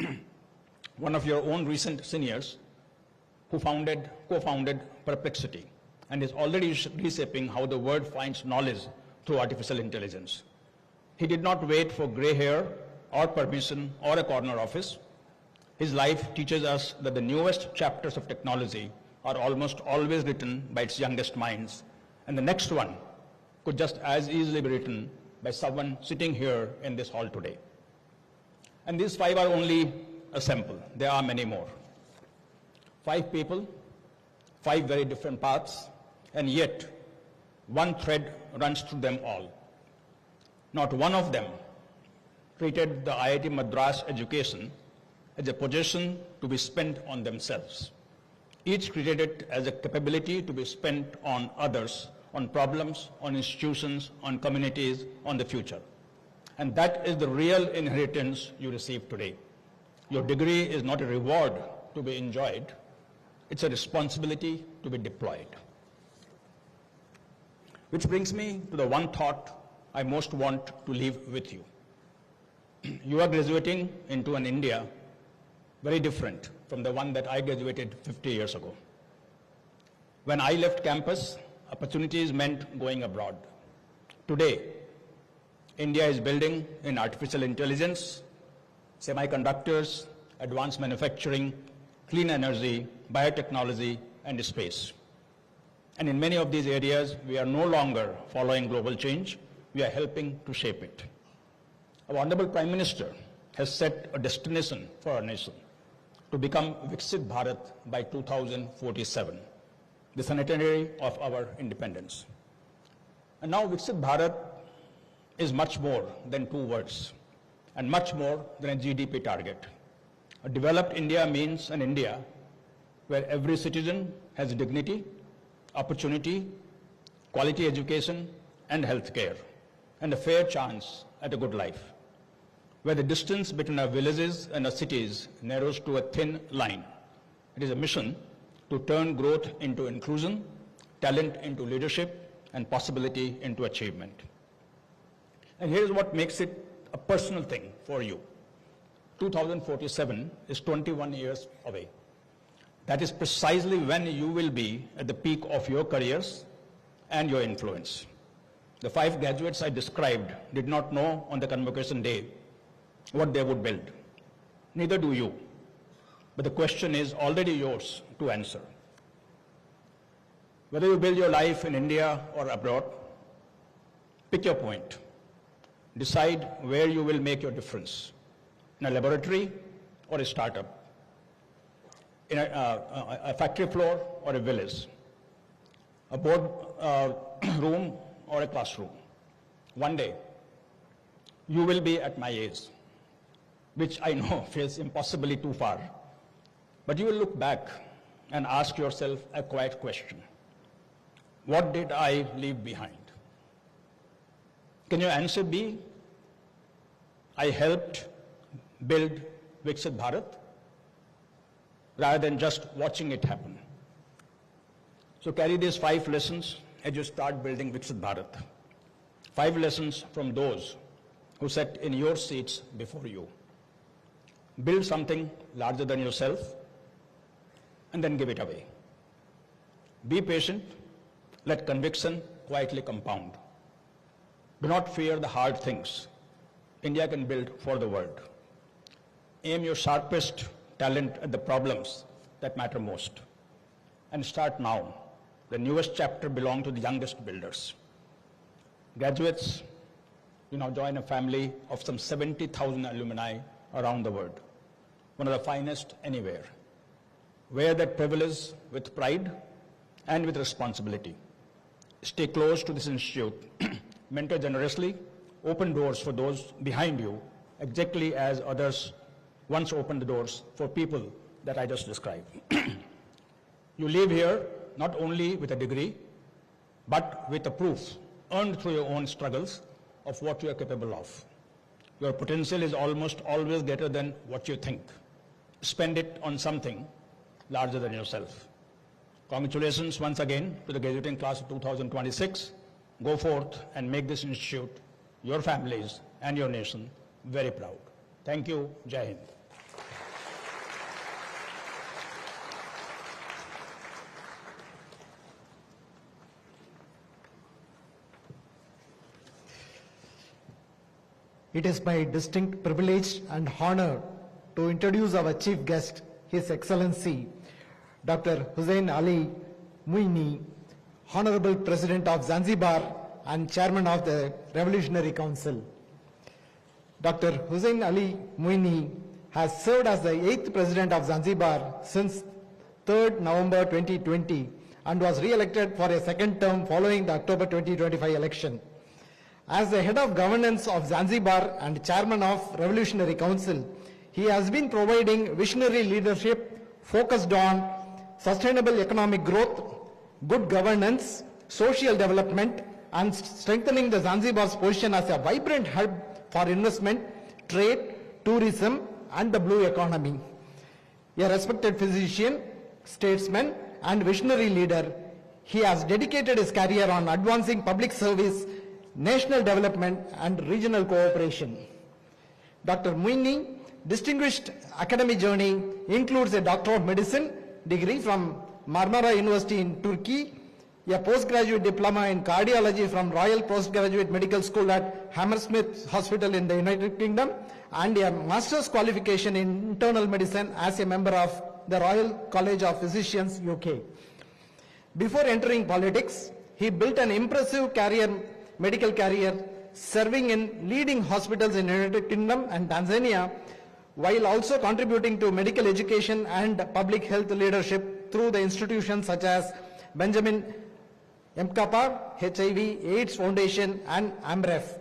one of your own recent seniors, who co-founded Perplexity and is already reshaping how the world finds knowledge through artificial intelligence. He did not wait for gray hair or permission or a corner office. His life teaches us that the newest chapters of technology are almost always written by its youngest minds, and the next one could just as easily be written by someone sitting here in this hall today. And these 5 are only a sample. There are many more. 5 people, 5 very different paths, and yet one thread runs through them all. Not one of them treated the IIT Madras education as a possession to be spent on themselves. each treated it as a capability to be spent on others, on problems, on institutions, on communities, on the future. And that is the real inheritance you receive today. Your degree is not a reward to be enjoyed, it's a responsibility to be deployed. Which brings me to the one thought I most want to leave with you. You are graduating into an India very different from the one that I graduated 50 years ago. When I left campus, opportunities meant going abroad. Today, India is building in artificial intelligence, semiconductors, advanced manufacturing, clean energy, biotechnology, and space. And in many of these areas, we are no longer following global change, we are helping to shape it. Our Honorable Prime Minister has set a destination for our nation to become Viksit Bharat by 2047, the centenary of our independence. And now Viksit Bharat is much more than 2 words and much more than a GDP target. A developed India means an India where every citizen has dignity, opportunity, quality education and health care, and a fair chance at a good life, where the distance between our villages and our cities narrows to a thin line. It is a mission to turn growth into inclusion, talent into leadership, and possibility into achievement. And here's what makes it a personal thing for you. 2047 is 21 years away. That is precisely when you will be at the peak of your careers and your influence. The 5 graduates I described did not know on the convocation day what they would build. Neither do you. But the question is already yours to answer. Whether you build your life in India or abroad, pick your point. Decide where you will make your difference, in a laboratory or a startup, in a factory floor or a village, a board room or a classroom. One day, you will be at my age, which I know feels impossibly too far. But you will look back and ask yourself a quiet question. What did I leave behind? Can your answer be, I helped build Viksit Bharat, rather than just watching it happen? So carry these 5 lessons as you start building Viksit Bharat. 5 lessons from those who sat in your seats before you. Build something larger than yourself and then give it away. Be patient, let conviction quietly compound. Do not fear the hard things India can build for the world. Aim your sharpest talent at the problems that matter most. And start now. The newest chapter belongs to the youngest builders. Graduates, you now join a family of some 70,000 alumni around the world, one of the finest anywhere. Wear that privilege with pride and with responsibility. Stay close to this institute, mentor generously, open doors for those behind you, exactly as others once opened the doors for people that I just described. You leave here not only with a degree, but with a proof earned through your own struggles of what you are capable of. Your potential is almost always greater than what you think. Spend it on something larger than yourself. Congratulations once again to the graduating class of 2026. Go forth and make this institute, your families, and your nation very proud. Thank you. Jai Hind. It is my distinct privilege and honor to introduce our chief guest, His Excellency, Dr. Hussain Ali Muini, Honorable President of Zanzibar and Chairman of the Revolutionary Council. Dr. Hussain Ali Muini has served as the 8th President of Zanzibar since 3rd November 2020 and was re-elected for a 2nd term following the October 2025 election. As the head of governance of Zanzibar and chairman of Revolutionary Council, he has been providing visionary leadership focused on sustainable economic growth, good governance, social development, and strengthening the Zanzibar's position as a vibrant hub for investment, trade, tourism, and the blue economy. A respected physician, statesman, and visionary leader, he has dedicated his career on advancing public service, national development, and regional cooperation. Dr. Muini distinguished academic journey includes a Doctor of Medicine degree from Marmara University in Turkey, a postgraduate diploma in cardiology from Royal Postgraduate Medical School at Hammersmith Hospital in the United Kingdom, and a master's qualification in internal medicine as a member of the Royal College of Physicians, UK. Before entering politics, he built an impressive medical career, serving in leading hospitals in the United Kingdom and Tanzania, while also contributing to medical education and public health leadership through the institutions such as Benjamin Mkapa, HIV/AIDS Foundation, and AMREF.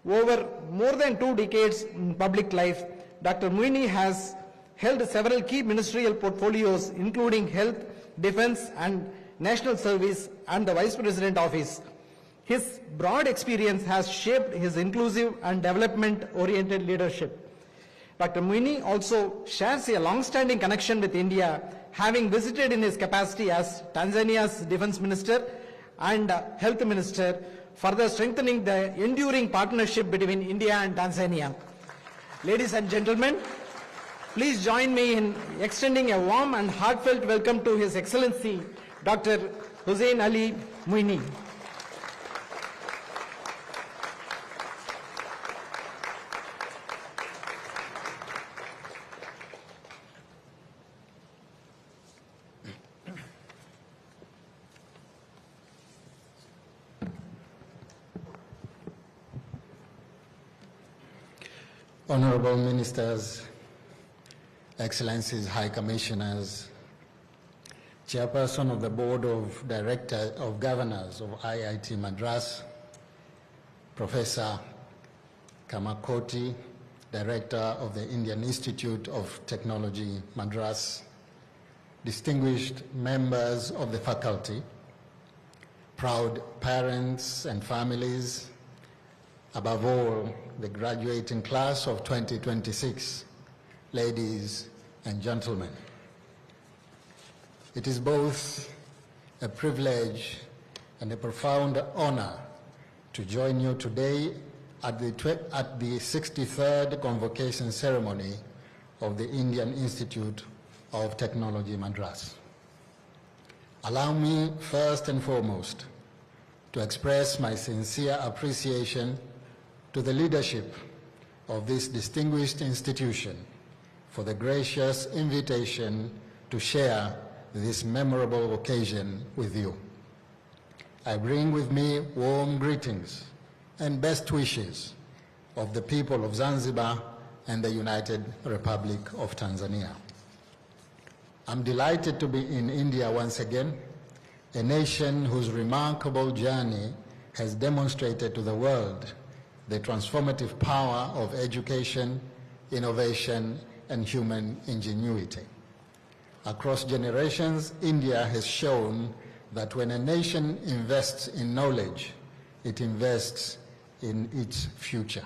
Over more than 2 decades in public life, Dr. Muini has held several key ministerial portfolios, including health, defense, and national service, and the Vice President office. His broad experience has shaped his inclusive and development-oriented leadership. Dr. Muini also shares a long-standing connection with India, having visited in his capacity as Tanzania's Defense Minister and Health Minister, further strengthening the enduring partnership between India and Tanzania. Ladies and gentlemen, please join me in extending a warm and heartfelt welcome to His Excellency, Dr. Hussein Ali Muini. Honorable Ministers, Excellencies, High Commissioners, Chairperson of the Board of Directors of Governors of IIT Madras, Professor Kamakoti, Director of the Indian Institute of Technology, Madras, distinguished members of the faculty, proud parents and families, above all, the graduating class of 2026, ladies and gentlemen. It is both a privilege and a profound honor to join you today at the 63rd Convocation ceremony of the Indian Institute of Technology, Madras. Allow me first and foremost to express my sincere appreciation to the leadership of this distinguished institution for the gracious invitation to share this memorable occasion with you. I bring with me warm greetings and best wishes of the people of Zanzibar and the United Republic of Tanzania. I'm delighted to be in India once again, a nation whose remarkable journey has demonstrated to the world the transformative power of education, innovation, and human ingenuity. Across generations, India has shown that when a nation invests in knowledge, it invests in its future.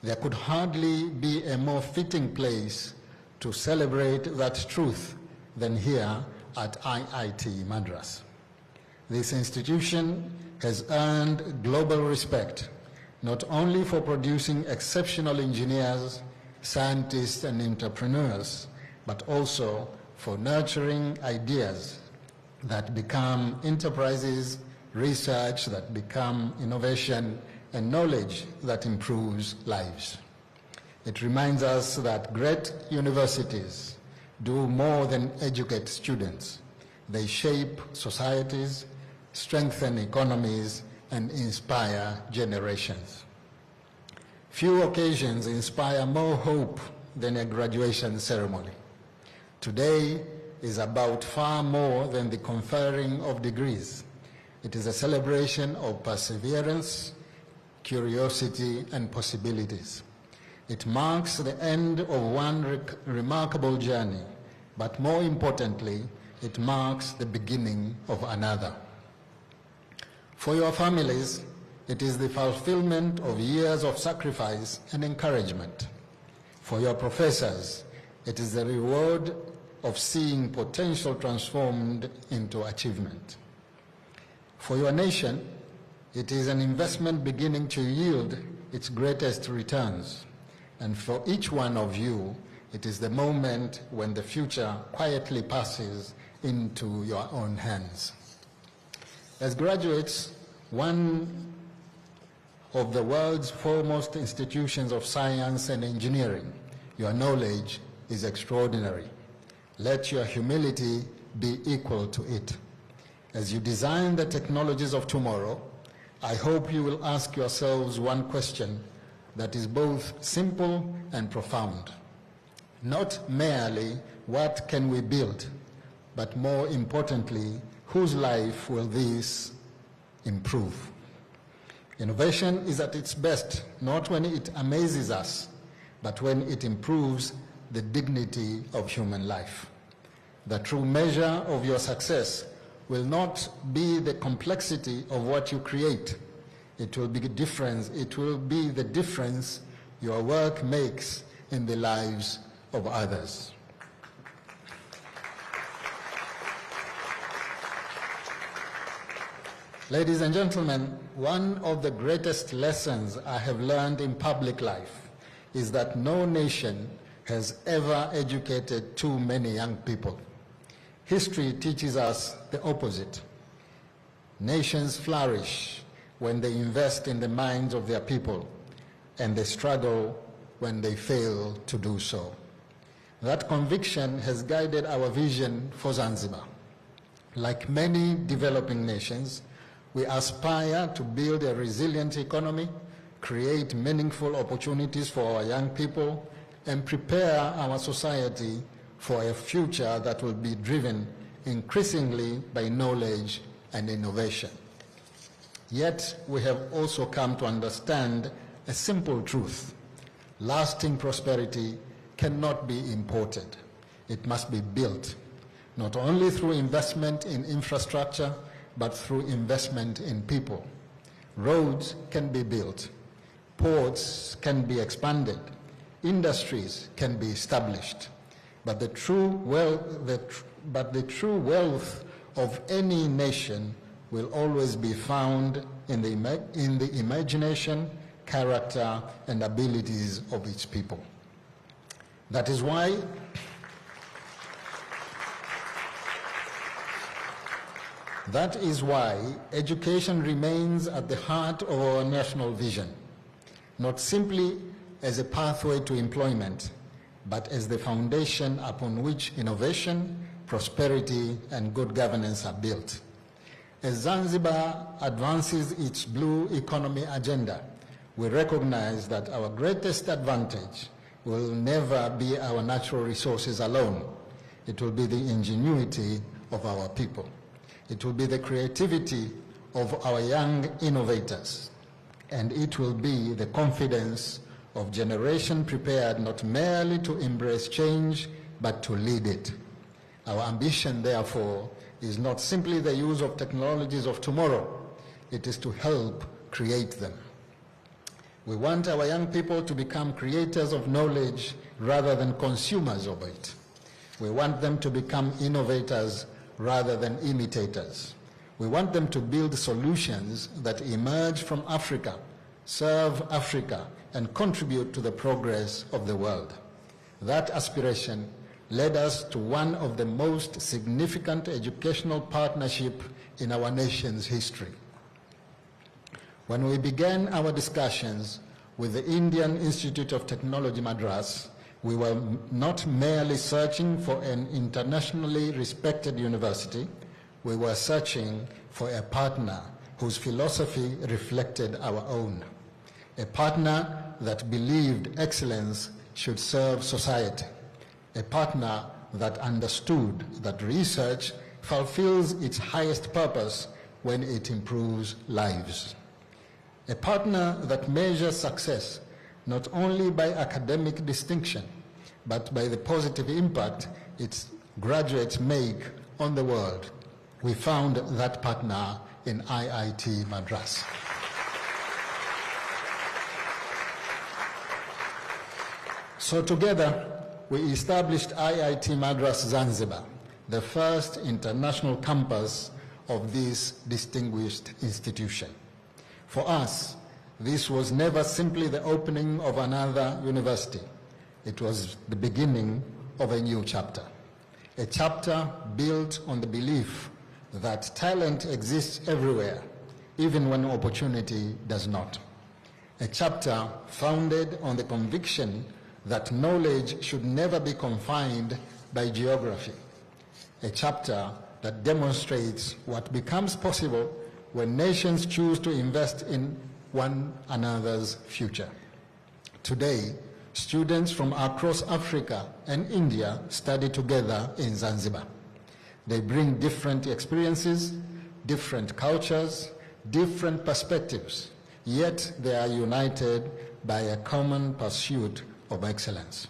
There could hardly be a more fitting place to celebrate that truth than here at IIT Madras. This institution has earned global respect, not only for producing exceptional engineers, scientists, and entrepreneurs, but also for nurturing ideas that become enterprises, research that become innovation, and knowledge that improves lives. It reminds us that great universities do more than educate students. They shape societies, strengthen economies, and inspire generations. Few occasions inspire more hope than a graduation ceremony. Today is about far more than the conferring of degrees. It is a celebration of perseverance, curiosity, and possibilities. It marks the end of one remarkable journey, but more importantly, it marks the beginning of another. For your families, it is the fulfillment of years of sacrifice and encouragement. For your professors, it is the reward of seeing potential transformed into achievement. For your nation, it is an investment beginning to yield its greatest returns. And for each one of you, it is the moment when the future quietly passes into your own hands. As graduates, one of the world's foremost institutions of science and engineering, your knowledge is extraordinary. Let your humility be equal to it. As you design the technologies of tomorrow, I hope you will ask yourselves one question that is both simple and profound. Not merely what can we build, but more importantly, whose life will this improve? Innovation is at its best not when it amazes us, but when it improves the dignity of human life. The true measure of your success will not be the complexity of what you create. It will be the difference your work makes in the lives of others. Ladies and gentlemen, one of the greatest lessons I have learned in public life is that no nation has ever educated too many young people. History teaches us the opposite. Nations flourish when they invest in the minds of their people, and they struggle when they fail to do so. That conviction has guided our vision for Zanzibar. Like many developing nations, we aspire to build a resilient economy, create meaningful opportunities for our young people, and prepare our society for a future that will be driven increasingly by knowledge and innovation. Yet, we have also come to understand a simple truth. Lasting prosperity cannot be imported. It must be built, not only through investment in infrastructure, but through investment in people. Roads can be built, ports can be expanded, industries can be established, but the true wealth of any nation will always be found in the imagination, character, and abilities of its people. That is why education remains at the heart of our national vision, not simply as a pathway to employment, but as the foundation upon which innovation, prosperity, and good governance are built. As Zanzibar advances its blue economy agenda, we recognize that our greatest advantage will never be our natural resources alone. It will be the ingenuity of our people. It will be the creativity of our young innovators, and it will be the confidence of generation prepared not merely to embrace change, but to lead it. Our ambition, therefore, is not simply the use of technologies of tomorrow, it is to help create them. We want our young people to become creators of knowledge rather than consumers of it. We want them to become innovators rather than imitators. We want them to build solutions that emerge from Africa, serve Africa, and contribute to the progress of the world. That aspiration led us to one of the most significant educational partnerships in our nation's history. When we began our discussions with the Indian Institute of Technology Madras, we were not merely searching for an internationally respected university, we were searching for a partner whose philosophy reflected our own. A partner that believed excellence should serve society. A partner that understood that research fulfills its highest purpose when it improves lives. A partner that measures success not only by academic distinction, but by the positive impact its graduates make on the world, we found that partner in IIT Madras. So together, we established IIT Madras Zanzibar, the first international campus of this distinguished institution. For us, this was never simply the opening of another university. It was the beginning of a new chapter. A chapter built on the belief that talent exists everywhere, even when opportunity does not. A chapter founded on the conviction that knowledge should never be confined by geography. A chapter that demonstrates what becomes possible when nations choose to invest in one another's future. Today, students from across Africa and India study together in Zanzibar. They bring different experiences, different cultures, different perspectives, yet they are united by a common pursuit of excellence.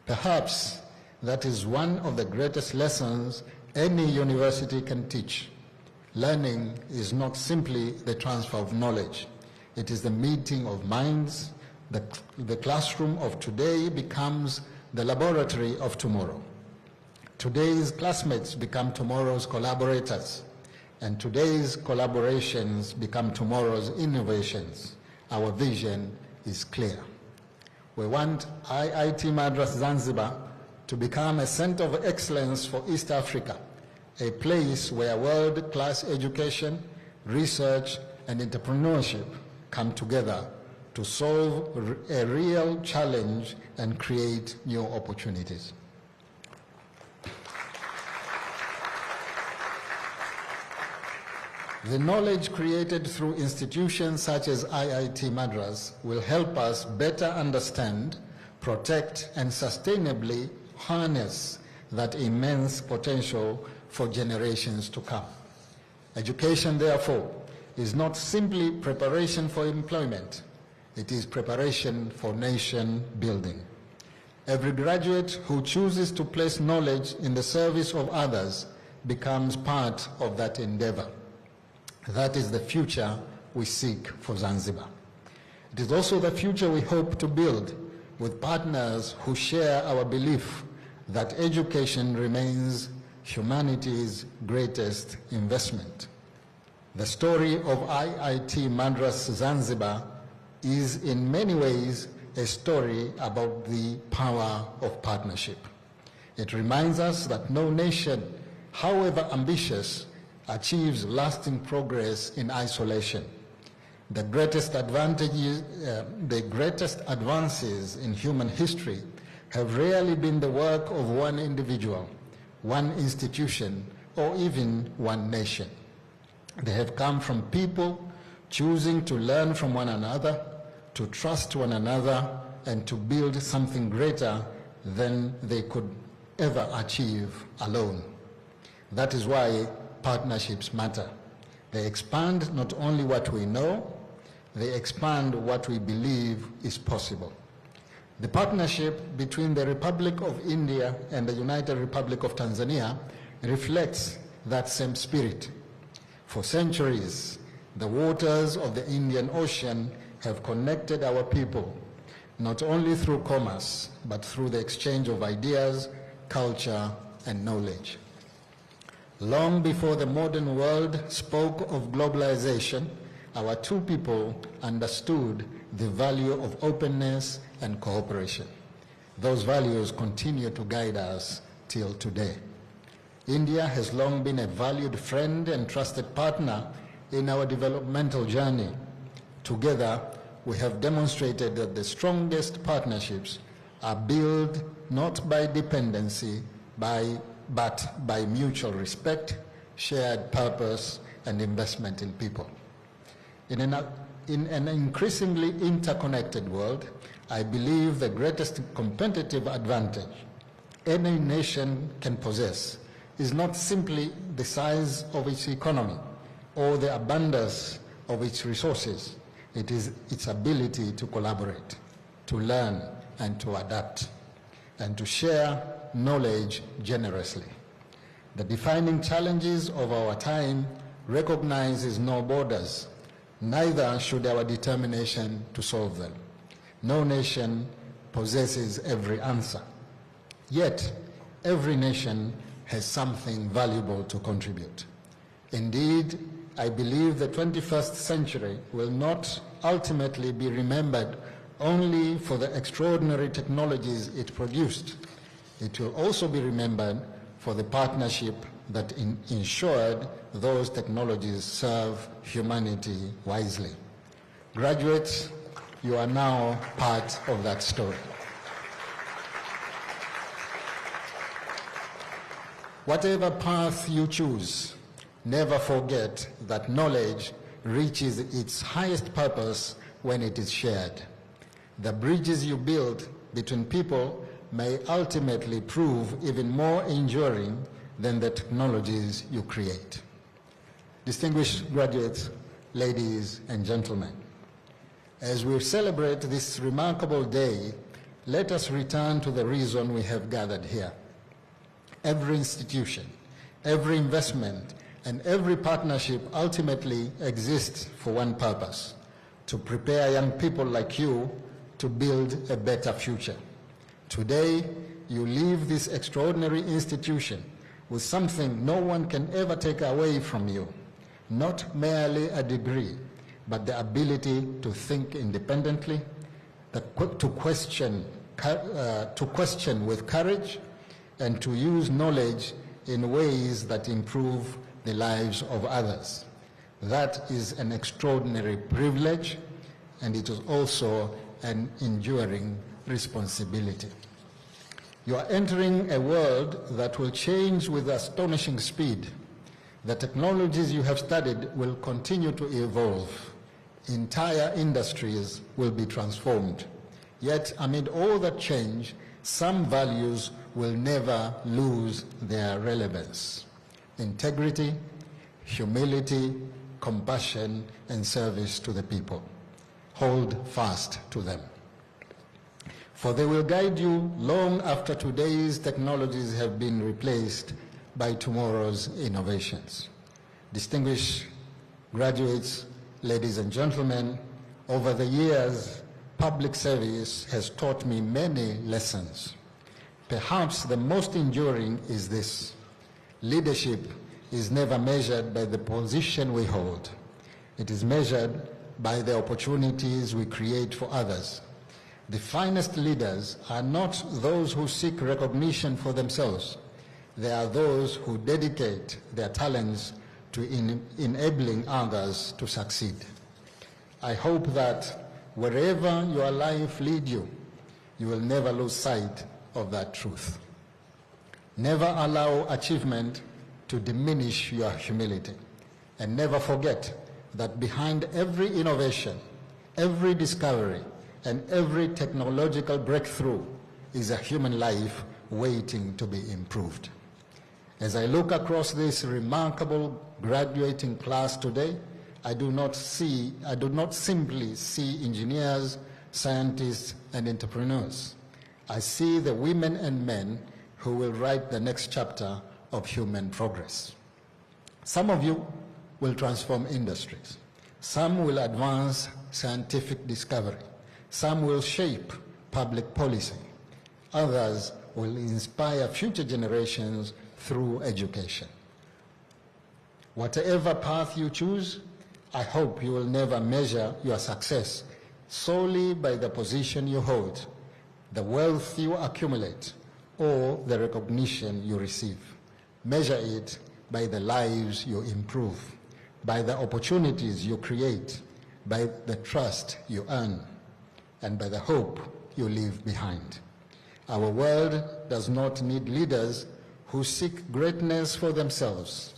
Perhaps that is one of the greatest lessons any university can teach. Learning is not simply the transfer of knowledge. It is the meeting of minds. The classroom of today becomes the laboratory of tomorrow. Today's classmates become tomorrow's collaborators, and today's collaborations become tomorrow's innovations. Our vision is clear. We want IIT Madras Zanzibar to become a center of excellence for East Africa, a place where world-class education, research, and entrepreneurship come together to solve a real challenge and create new opportunities. The knowledge created through institutions such as IIT Madras will help us better understand, protect, and sustainably harness that immense potential for generations to come. Education, therefore, is not simply preparation for employment. It is preparation for nation building. Every graduate who chooses to place knowledge in the service of others becomes part of that endeavor. That is the future we seek for Zanzibar. It is also the future we hope to build with partners who share our belief that education remains humanity's greatest investment. The story of IIT Madras Zanzibar is in many ways a story about the power of partnership. It reminds us that no nation, however ambitious, achieves lasting progress in isolation. The greatest advances in human history have rarely been the work of one individual, one institution, or even one nation. They have come from people choosing to learn from one another, to trust one another, and to build something greater than they could ever achieve alone. That is why partnerships matter. They expand not only what we know, they expand what we believe is possible. The partnership between the Republic of India and the United Republic of Tanzania reflects that same spirit. For centuries, the waters of the Indian Ocean have connected our people, not only through commerce, but through the exchange of ideas, culture, and knowledge. Long before the modern world spoke of globalization, our two people understood the value of openness and cooperation. Those values continue to guide us till today. India has long been a valued friend and trusted partner in our developmental journey. Together, we have demonstrated that the strongest partnerships are built not by dependency, but by mutual respect, shared purpose, and investment in people. In an increasingly interconnected world, I believe the greatest competitive advantage any nation can possess is not simply the size of its economy or the abundance of its resources. It is its ability to collaborate, to learn, and to adapt, and to share knowledge generously. The defining challenges of our time recognizes no borders, neither should our determination to solve them. No nation possesses every answer. Yet, every nation has something valuable to contribute. Indeed, I believe the 21st century will not ultimately be remembered only for the extraordinary technologies it produced. It will also be remembered for the partnership that ensured those technologies serve humanity wisely. Graduates, you are now part of that story. Whatever path you choose, never forget that knowledge reaches its highest purpose when it is shared. The bridges you build between people may ultimately prove even more enduring than the technologies you create. Distinguished graduates, ladies and gentlemen, as we celebrate this remarkable day, let us return to the reason we have gathered here. Every institution, every investment, and every partnership ultimately exists for one purpose: to prepare young people like you to build a better future. Today, you leave this extraordinary institution with something no one can ever take away from you, not merely a degree, but the ability to think independently, to question with courage, and to use knowledge in ways that improve the lives of others. That is an extraordinary privilege, and it is also an enduring responsibility. You are entering a world that will change with astonishing speed. The technologies you have studied will continue to evolve. Entire industries will be transformed. Yet, amid all that change, some values will never lose their relevance: integrity, humility, compassion, and service to the people. Hold fast to them, for they will guide you long after today's technologies have been replaced by tomorrow's innovations. Distinguished graduates, ladies and gentlemen, over the years, public service has taught me many lessons. Perhaps the most enduring is this: leadership is never measured by the position we hold. It is measured by the opportunities we create for others. The finest leaders are not those who seek recognition for themselves. They are those who dedicate their talents to enabling others to succeed. I hope that wherever your life leads you, you will never lose sight of that truth. Never allow achievement to diminish your humility, and never forget that behind every innovation, every discovery, and every technological breakthrough is a human life waiting to be improved. As I look across this remarkable graduating class today, I do not simply see engineers, scientists, and entrepreneurs. I see the women and men who will write the next chapter of human progress. Some of you will transform industries. Some will advance scientific discovery. Some will shape public policy. Others will inspire future generations through education. Whatever path you choose, I hope you will never measure your success solely by the position you hold, the wealth you accumulate, or the recognition you receive. Measure it by the lives you improve, by the opportunities you create, by the trust you earn, and by the hope you leave behind. Our world does not need leaders who seek greatness for themselves.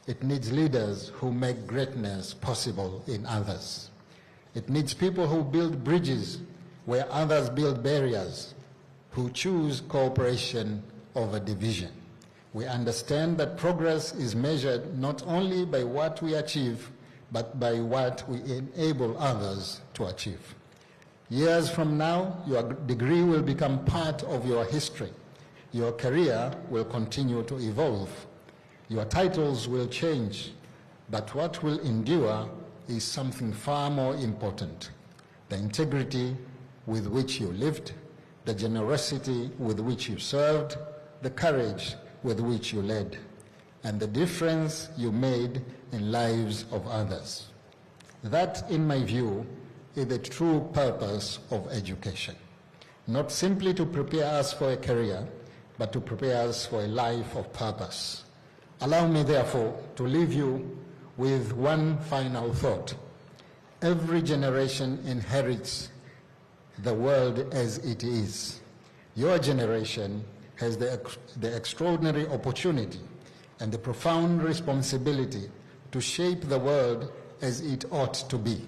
It needs leaders who make greatness possible in others. It needs people who build bridges where others build barriers, who choose cooperation over division. We understand that progress is measured not only by what we achieve, but by what we enable others to achieve. Years from now, your degree will become part of your history. Your career will continue to evolve. Your titles will change, but what will endure is something far more important: the integrity with which you lived, the generosity with which you served, the courage with which you led, and the difference you made in lives of others. That, in my view, is the true purpose of education. Not simply to prepare us for a career, but to prepare us for a life of purpose. Allow me, therefore, to leave you with one final thought. Every generation inherits the world as it is. Your generation has the extraordinary opportunity and the profound responsibility to shape the world as it ought to be.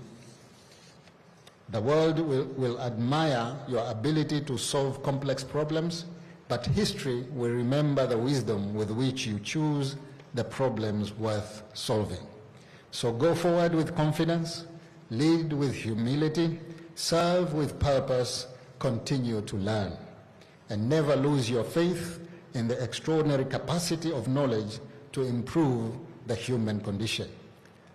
The world will admire your ability to solve complex problems, but history will remember the wisdom with which you choose the problems worth solving. So go forward with confidence, lead with humility, serve with purpose, continue to learn, and never lose your faith in the extraordinary capacity of knowledge to improve the human condition.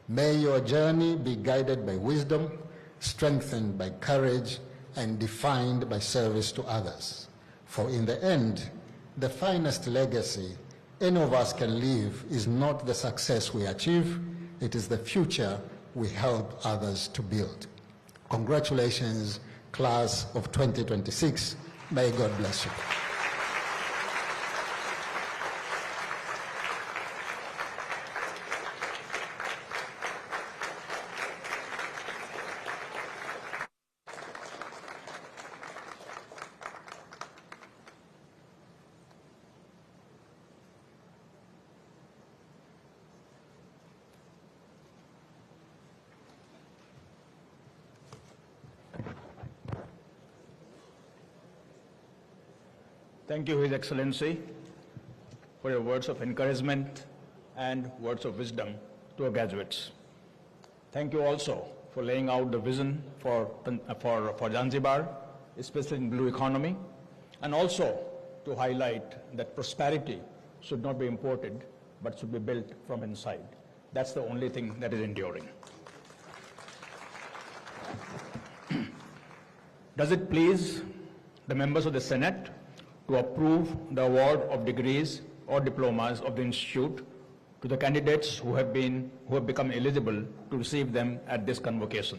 May your journey be guided by wisdom, strengthened by courage, and defined by service to others. For in the end, the finest legacy any of us can leave is not the success we achieve, it is the future we help others to build. Congratulations, class of 2026. May God bless you. Thank you, His Excellency, for your words of encouragement and words of wisdom to our graduates. Thank you also for laying out the vision for Zanzibar, especially in blue economy, and also to highlight that prosperity should not be imported, but should be built from inside. That's the only thing that is enduring. Does it please the members of the Senate to approve the award of degrees or diplomas of the Institute to the candidates who have become eligible to receive them at this convocation?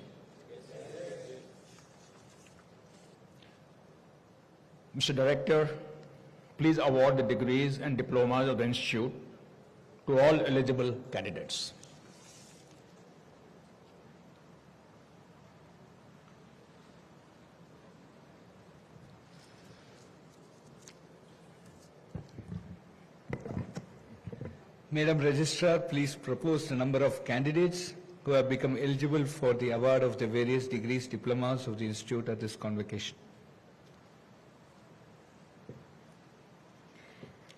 Mr. Director, please award the degrees and diplomas of the Institute to all eligible candidates. Madam Registrar, please propose the number of candidates who have become eligible for the award of the various degrees, diplomas of the Institute at this convocation.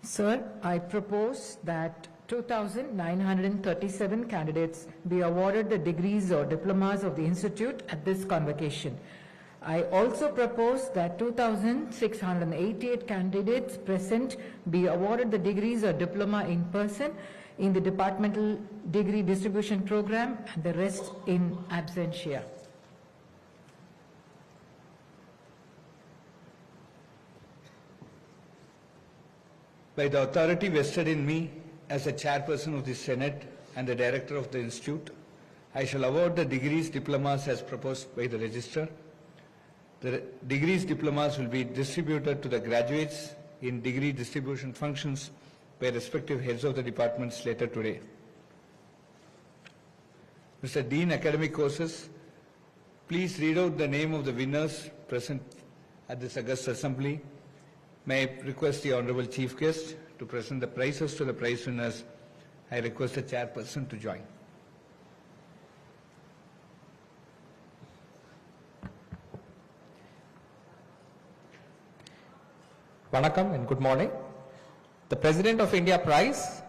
Sir, I propose that 2,937 candidates be awarded the degrees or diplomas of the Institute at this convocation. I also propose that 2,688 candidates present be awarded the degrees or diploma in person in the departmental degree distribution program and the rest in absentia. By the authority vested in me as the chairperson of the Senate and the director of the Institute, I shall award the degrees, diplomas as proposed by the Registrar. The degrees, diplomas will be distributed to the graduates in degree distribution functions by respective heads of the departments later today. Mr. Dean, Academic Courses, please read out the name of the winners present at this august assembly. May I request the Honorable Chief Guest to present the prizes to the prize winners. I request the chairperson to join. Vanakkam and good morning. The President of India Prize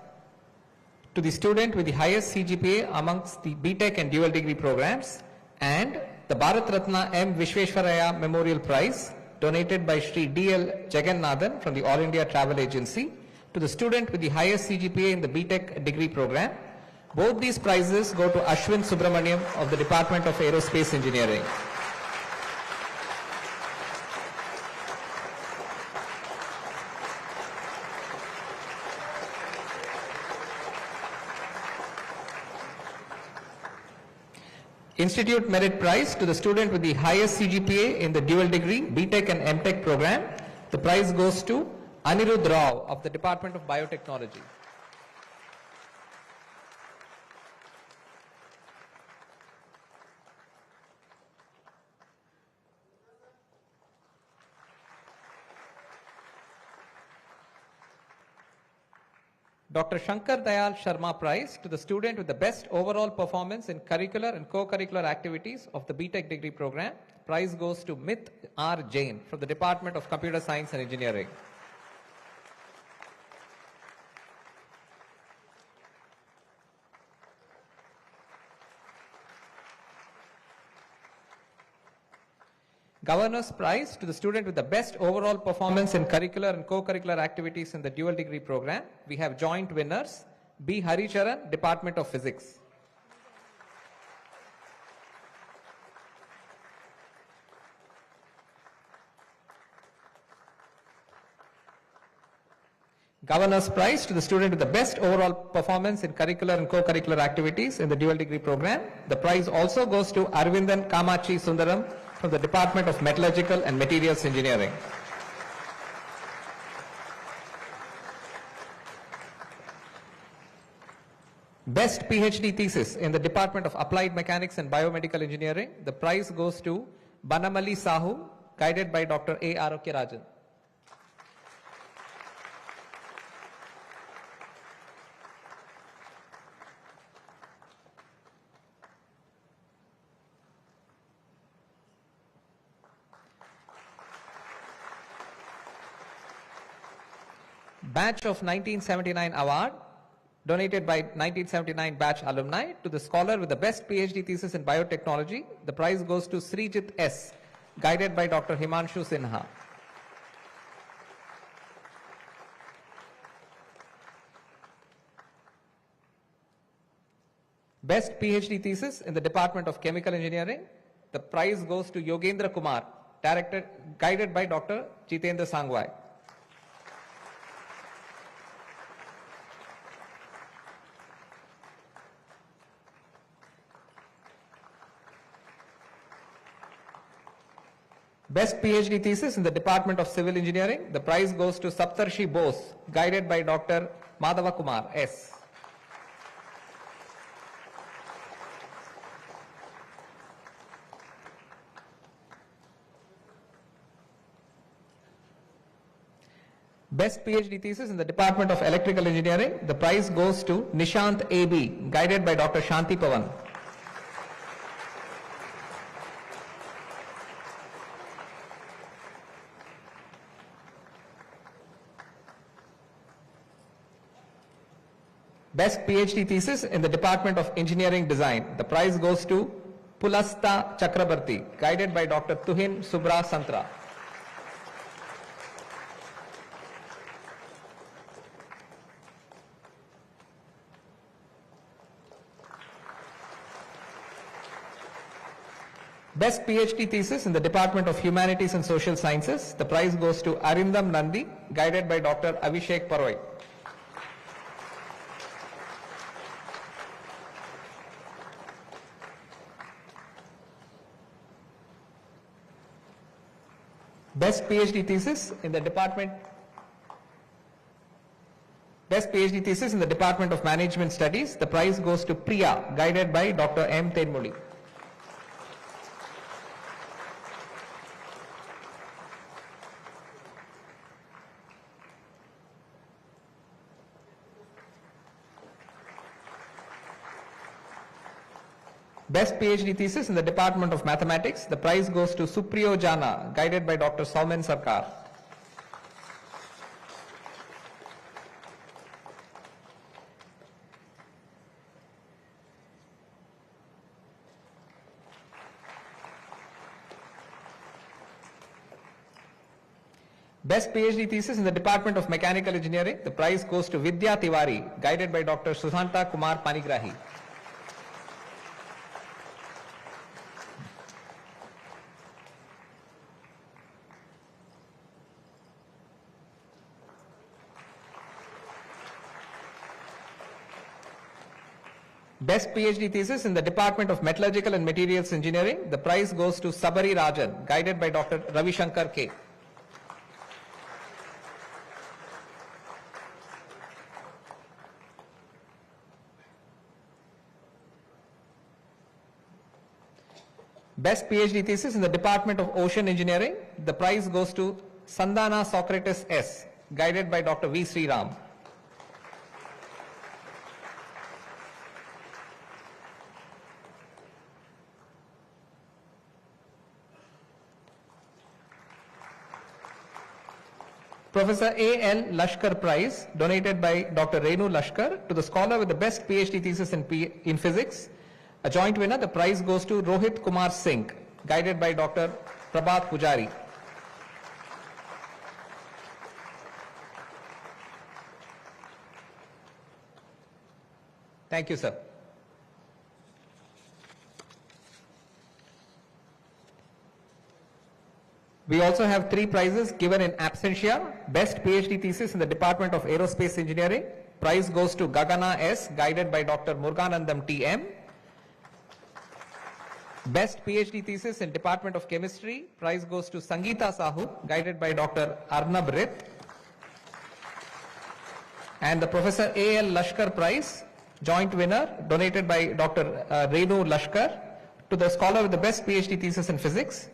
to the student with the highest CGPA amongst the BTech and dual degree programs, and the Bharat Ratna M. Vishveshwaraya Memorial Prize, donated by Shri D.L. Jagannathan from the All India Travel Agency, to the student with the highest CGPA in the BTech degree program. Both these prizes go to Ashwin Subramaniam of the Department of Aerospace Engineering. Institute Merit Prize to the student with the highest CGPA in the dual degree BTech and MTech program. The prize goes to Anirudh Rao of the Department of Biotechnology. Dr. Shankar Dayal Sharma Prize to the student with the best overall performance in curricular and co-curricular activities of the BTech degree program. Prize goes to Mit R. Jain from the Department of Computer Science and Engineering. Governor's Prize to the student with the best overall performance in curricular and co-curricular activities in the dual degree program. We have joint winners, B. Haricharan, Department of Physics. Governor's Prize to the student with the best overall performance in curricular and co-curricular activities in the dual degree program. The prize also goes to Arvindan Kamachi Sundaram from the Department of Metallurgical and Materials Engineering. Best PhD thesis in the Department of Applied Mechanics and Biomedical Engineering. The prize goes to Banamali Sahu, guided by Dr. A. Arokyarajan. Batch of 1979 award donated by 1979 batch alumni to the scholar with the best PhD thesis in biotechnology. The prize goes to Srijit S, guided by Dr. Himanshu Sinha. Best PhD thesis in the Department of Chemical Engineering. The prize goes to Yogendra Kumar, guided by Dr. Jitendra Sangwai. Best PhD thesis in the Department of Civil Engineering. The prize goes to Saptarshi Bose, guided by Dr. Madhava Kumar S. Best PhD thesis in the Department of Electrical Engineering. The prize goes to Nishant A.B., guided by Dr. Shanti Pavan. Best PhD thesis in the Department of Engineering Design. The prize goes to Pulasta Chakrabarti, guided by Dr. Tuhin Subra Santra. Best PhD thesis in the Department of Humanities and Social Sciences. The prize goes to Arindam Nandi, guided by Dr. Abhishek Paroy. Best PhD thesis in the Department of Management Studies. The prize goes to Priya, guided by Dr. M. Tenmudi. Best PhD thesis in the Department of Mathematics. The prize goes to Supriyo Jana, guided by Dr. Saumen Sarkar. Best PhD thesis in the Department of Mechanical Engineering. The prize goes to Vidya Tiwari, guided by Dr. Susanta Kumar Panigrahi. Best PhD thesis in the Department of Metallurgical and Materials Engineering. The prize goes to Sabari Rajan, guided by Dr. Ravi Shankar K. Best PhD thesis in the Department of Ocean Engineering. The prize goes to Sandana Socrates S, guided by Dr. V. Sri Ram. Professor A.L. Lashkar Prize, donated by Dr. Renu Lashkar to the scholar with the best PhD thesis in physics. A joint winner, the prize goes to Rohit Kumar Singh, guided by Dr. Prabhat Pujari. Thank you, sir. We also have 3 prizes given in absentia. Best PhD thesis in the Department of Aerospace Engineering. Prize goes to Gagana S, guided by Dr. Muruganandam T.M. Best PhD thesis in Department of Chemistry. Prize goes to Sangeeta Sahu, guided by Dr. Arnab Rith. And the Professor A.L. Lashkar Prize, joint winner, donated by Dr. Renu Lashkar to the scholar with the best PhD thesis in physics.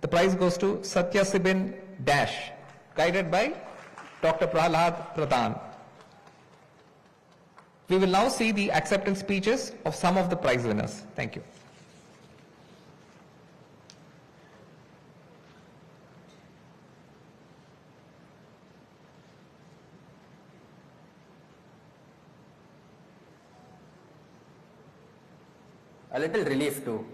The prize goes to Satya Sibin Dash, guided by Dr. Prahlad Pradhan. We will now see the acceptance speeches of some of the prize winners. Thank you. A little relief too.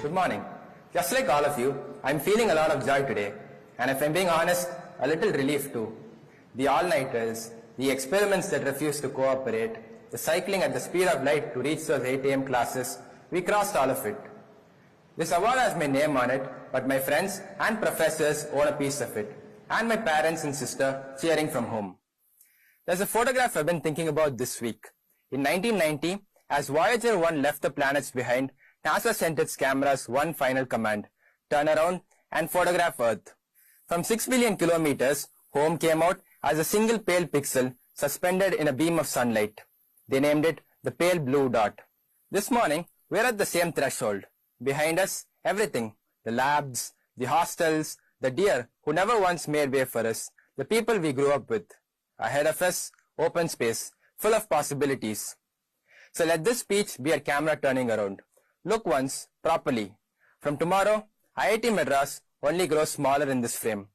Good morning. Just like all of you, I'm feeling a lot of joy today. And if I'm being honest, a little relief too. The all-nighters, the experiments that refuse to cooperate, the cycling at the speed of light to reach those 8 AM classes, we crossed all of it. This award has my name on it, but my friends and professors own a piece of it, and my parents and sister cheering from home. There's a photograph I've been thinking about this week. In 1990, as Voyager 1 left the planets behind, NASA sent its cameras one final command: turn around and photograph Earth. From 6 billion kilometers, home came out as a single pale pixel suspended in a beam of sunlight. They named it the pale blue dot. This morning, we're at the same threshold. Behind us, everything: the labs, the hostels, the deer who never once made way for us, the people we grew up with. Ahead of us, open space, full of possibilities. So let this speech be a camera turning around. Look once, properly. From tomorrow, IIT Madras only grows smaller in this frame.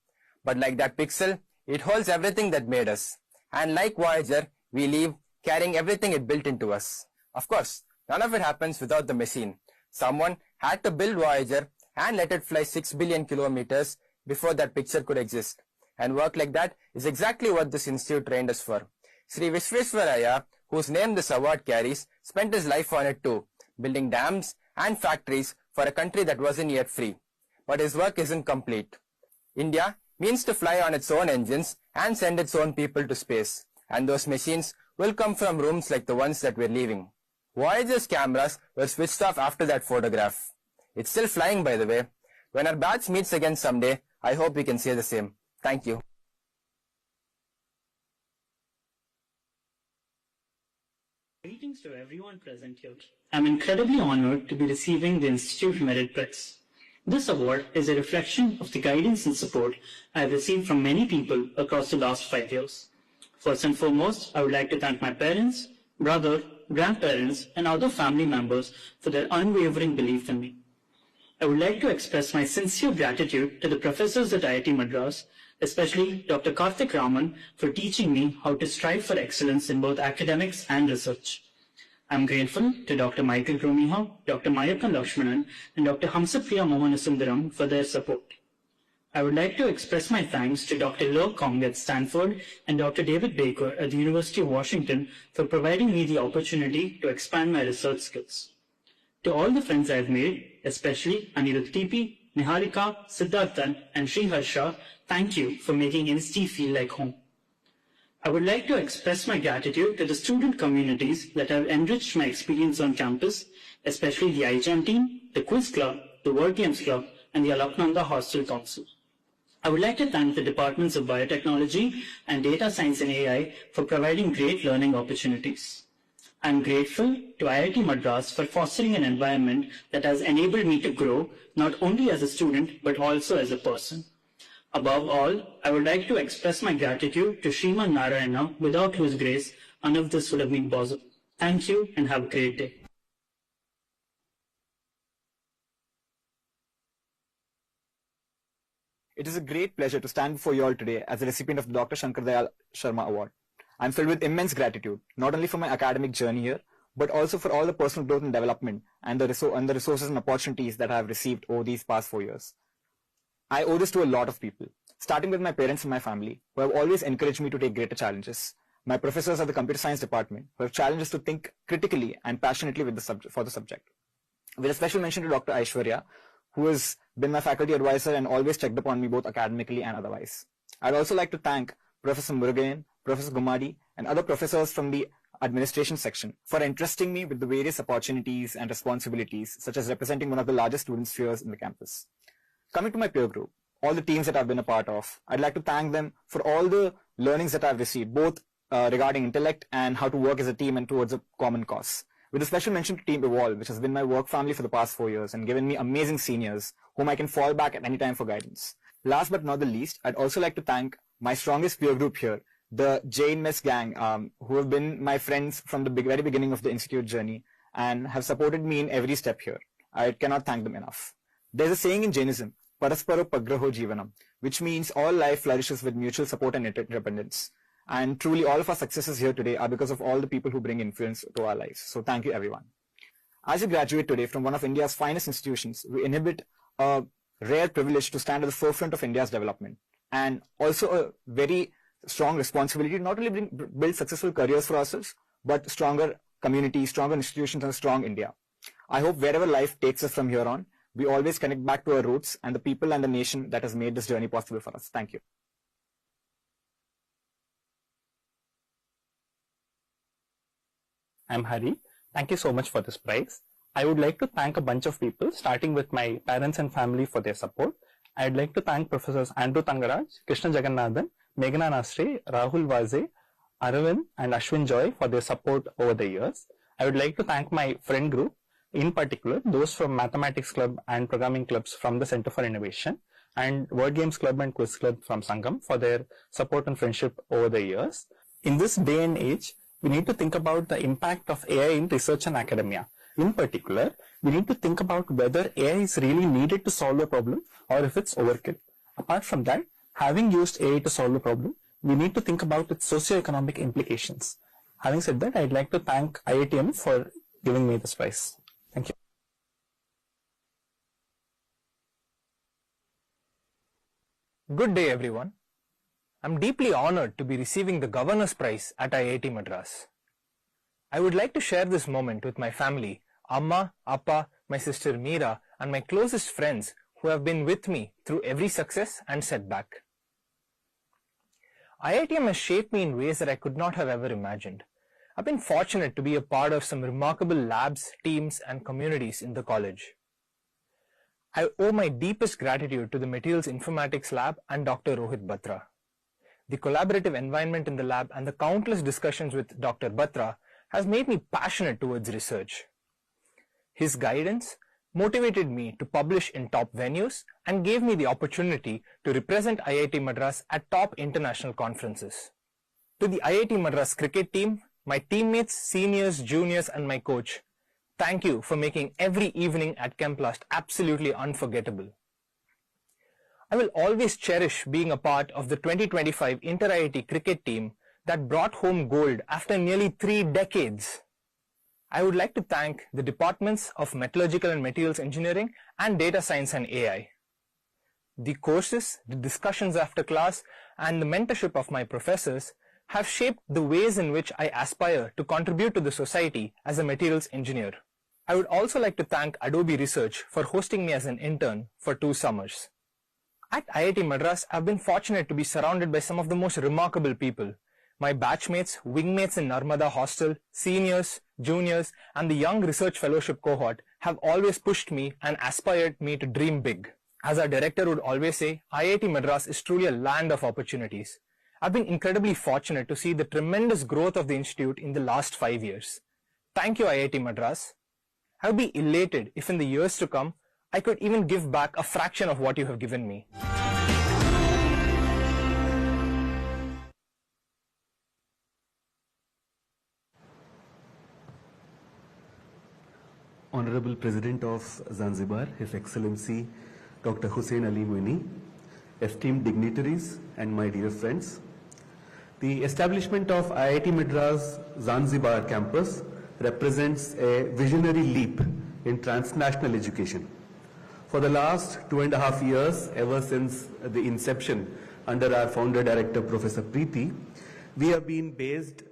But like that pixel, it holds everything that made us. And like Voyager, we leave carrying everything it built into us. Of course, none of it happens without the machine. Someone had to build Voyager and let it fly 6 billion kilometers before that picture could exist. And work like that is exactly what this institute trained us for. Sri Vishveshwaraya, whose name this award carries, spent his life on it too, building dams and factories for a country that wasn't yet free. But his work isn't complete. India means to fly on its own engines and send its own people to space. And those machines will come from rooms like the ones that we're leaving. Voyager's cameras were switched off after that photograph. It's still flying, by the way. When our batch meets again someday, I hope we can say the same. Thank you. Greetings to everyone present here. I'm incredibly honored to be receiving the Institute Merit Prize. This award is a reflection of the guidance and support I have received from many people across the last 5 years. First and foremost, I would like to thank my parents, brother, grandparents, and other family members for their unwavering belief in me. I would like to express my sincere gratitude to the professors at IIT Madras, especially Dr. Karthik Raman, for teaching me how to strive for excellence in both academics and research. I'm grateful to Dr. Michael Rumiha, Dr. Mayappan Lakshmanan, and Dr. Hamsapriya Mohanasundaram for their support. I would like to express my thanks to Dr. Lo Kong at Stanford and Dr. David Baker at the University of Washington for providing me the opportunity to expand my research skills. To all the friends I've made, especially Anirudh TP, Niharika, Siddharthan, and Sri Harsha, thank you for making INSTI feel like home. I would like to express my gratitude to the student communities that have enriched my experience on campus, especially the iJam team, the Quiz Club, the Word Games Club, and the Alaknanda Hostel Council. I would like to thank the Departments of Biotechnology and Data Science and AI for providing great learning opportunities. I am grateful to IIT Madras for fostering an environment that has enabled me to grow not only as a student but also as a person. Above all, I would like to express my gratitude to Sriman Narayana, without whose grace none of this would have been possible. Thank you and have a great day. It is a great pleasure to stand before you all today as a recipient of the Dr. Shankar Dayal Sharma Award. I am filled with immense gratitude, not only for my academic journey here, but also for all the personal growth and development and the resources and opportunities that I have received over these past 4 years. I owe this to a lot of people, starting with my parents and my family, who have always encouraged me to take greater challenges. My professors at the computer science department, who have challenged us to think critically and passionately for the subject. With a special mention to Dr. Aishwarya, who has been my faculty advisor and always checked upon me both academically and otherwise. I'd also like to thank Professor Murugayan, Professor Gumadi, and other professors from the administration section for entrusting me with the various opportunities and responsibilities, such as representing one of the largest student spheres in the campus. Coming to my peer group, all the teams that I've been a part of, I'd like to thank them for all the learnings that I've received, both regarding intellect and how to work as a team and towards a common cause. With a special mention to Team Evolve, which has been my work family for the past 4 years and given me amazing seniors whom I can fall back at any time for guidance. Last but not the least, I'd also like to thank my strongest peer group here, the Jain Mess gang, who have been my friends from the very beginning of the institute journey and have supported me in every step here. I cannot thank them enough. There's a saying in Jainism, Parasparo Pagraho Jivanam, which means all life flourishes with mutual support and interdependence. And truly all of our successes here today are because of all the people who bring influence to our lives. So thank you everyone. As you graduate today from one of India's finest institutions, we inhabit a rare privilege to stand at the forefront of India's development, and also a very strong responsibility to not only build successful careers for ourselves, but stronger communities, stronger institutions, and a strong India. I hope wherever life takes us from here on, we always connect back to our roots and the people and the nation that has made this journey possible for us. Thank you. I'm Hari. Thank you so much for this prize. I would like to thank a bunch of people, starting with my parents and family for their support. I'd like to thank Professors Andrew Tangaraj, Krishna Jagannathan, Meghna Nasre, Rahul Vaze, Aravind and Ashwin Joy for their support over the years. I would like to thank my friend group, in particular those from Mathematics Club and Programming Clubs from the Center for Innovation, and Word Games Club and Quiz Club from Sangam for their support and friendship over the years. In this day and age, we need to think about the impact of AI in research and academia. In particular, we need to think about whether AI is really needed to solve a problem or if it's overkill. Apart from that, having used AI to solve a problem, we need to think about its socio-economic implications. Having said that, I'd like to thank IITM for giving me this prize. Thank you. Good day, everyone. I'm deeply honored to be receiving the Governor's Prize at IIT Madras. I would like to share this moment with my family, Amma, Appa, my sister Meera, and my closest friends who have been with me through every success and setback. IITM has shaped me in ways that I could not have ever imagined. I've been fortunate to be a part of some remarkable labs, teams, and communities in the college. I owe my deepest gratitude to the Materials Informatics Lab and Dr. Rohit Batra. The collaborative environment in the lab and the countless discussions with Dr. Batra has made me passionate towards research. His guidance motivated me to publish in top venues and gave me the opportunity to represent IIT Madras at top international conferences. To the IIT Madras cricket team, my teammates, seniors, juniors, and my coach, thank you for making every evening at Chemplast absolutely unforgettable. I will always cherish being a part of the 2025 Inter-IIT cricket team that brought home gold after nearly 3 decades. I would like to thank the departments of Metallurgical and Materials Engineering and Data Science and AI. The courses, the discussions after class, and the mentorship of my professors have shaped the ways in which I aspire to contribute to the society as a materials engineer. I would also like to thank Adobe Research for hosting me as an intern for 2 summers. At IIT Madras, I've been fortunate to be surrounded by some of the most remarkable people. My batchmates, wingmates in Narmada Hostel, seniors, juniors, and the young research fellowship cohort have always pushed me and aspired me to dream big. As our director would always say, IIT Madras is truly a land of opportunities. I've been incredibly fortunate to see the tremendous growth of the institute in the last 5 years. Thank you, IIT Madras. I would be elated if in the years to come, I could even give back a fraction of what you have given me. Honorable President of Zanzibar, His Excellency Dr. Hussein Ali Muini, esteemed dignitaries and my dear friends, the establishment of IIT Madras Zanzibar campus represents a visionary leap in transnational education. For the last 2.5 years, ever since the inception under our founder director Professor Preeti, we have been based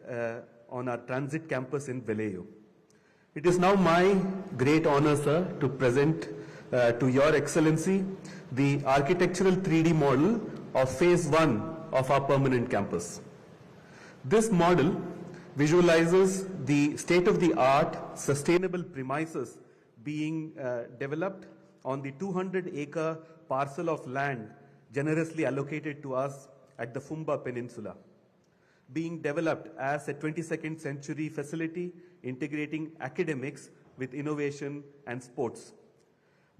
on our transit campus in Vallejo. It is now my great honor, sir, to present to Your Excellency the architectural 3D model of phase 1 of our permanent campus. This model visualizes the state-of-the-art sustainable premises being developed on the 200-acre parcel of land generously allocated to us at the Fumba Peninsula, being developed as a 22nd century facility integrating academics with innovation and sports.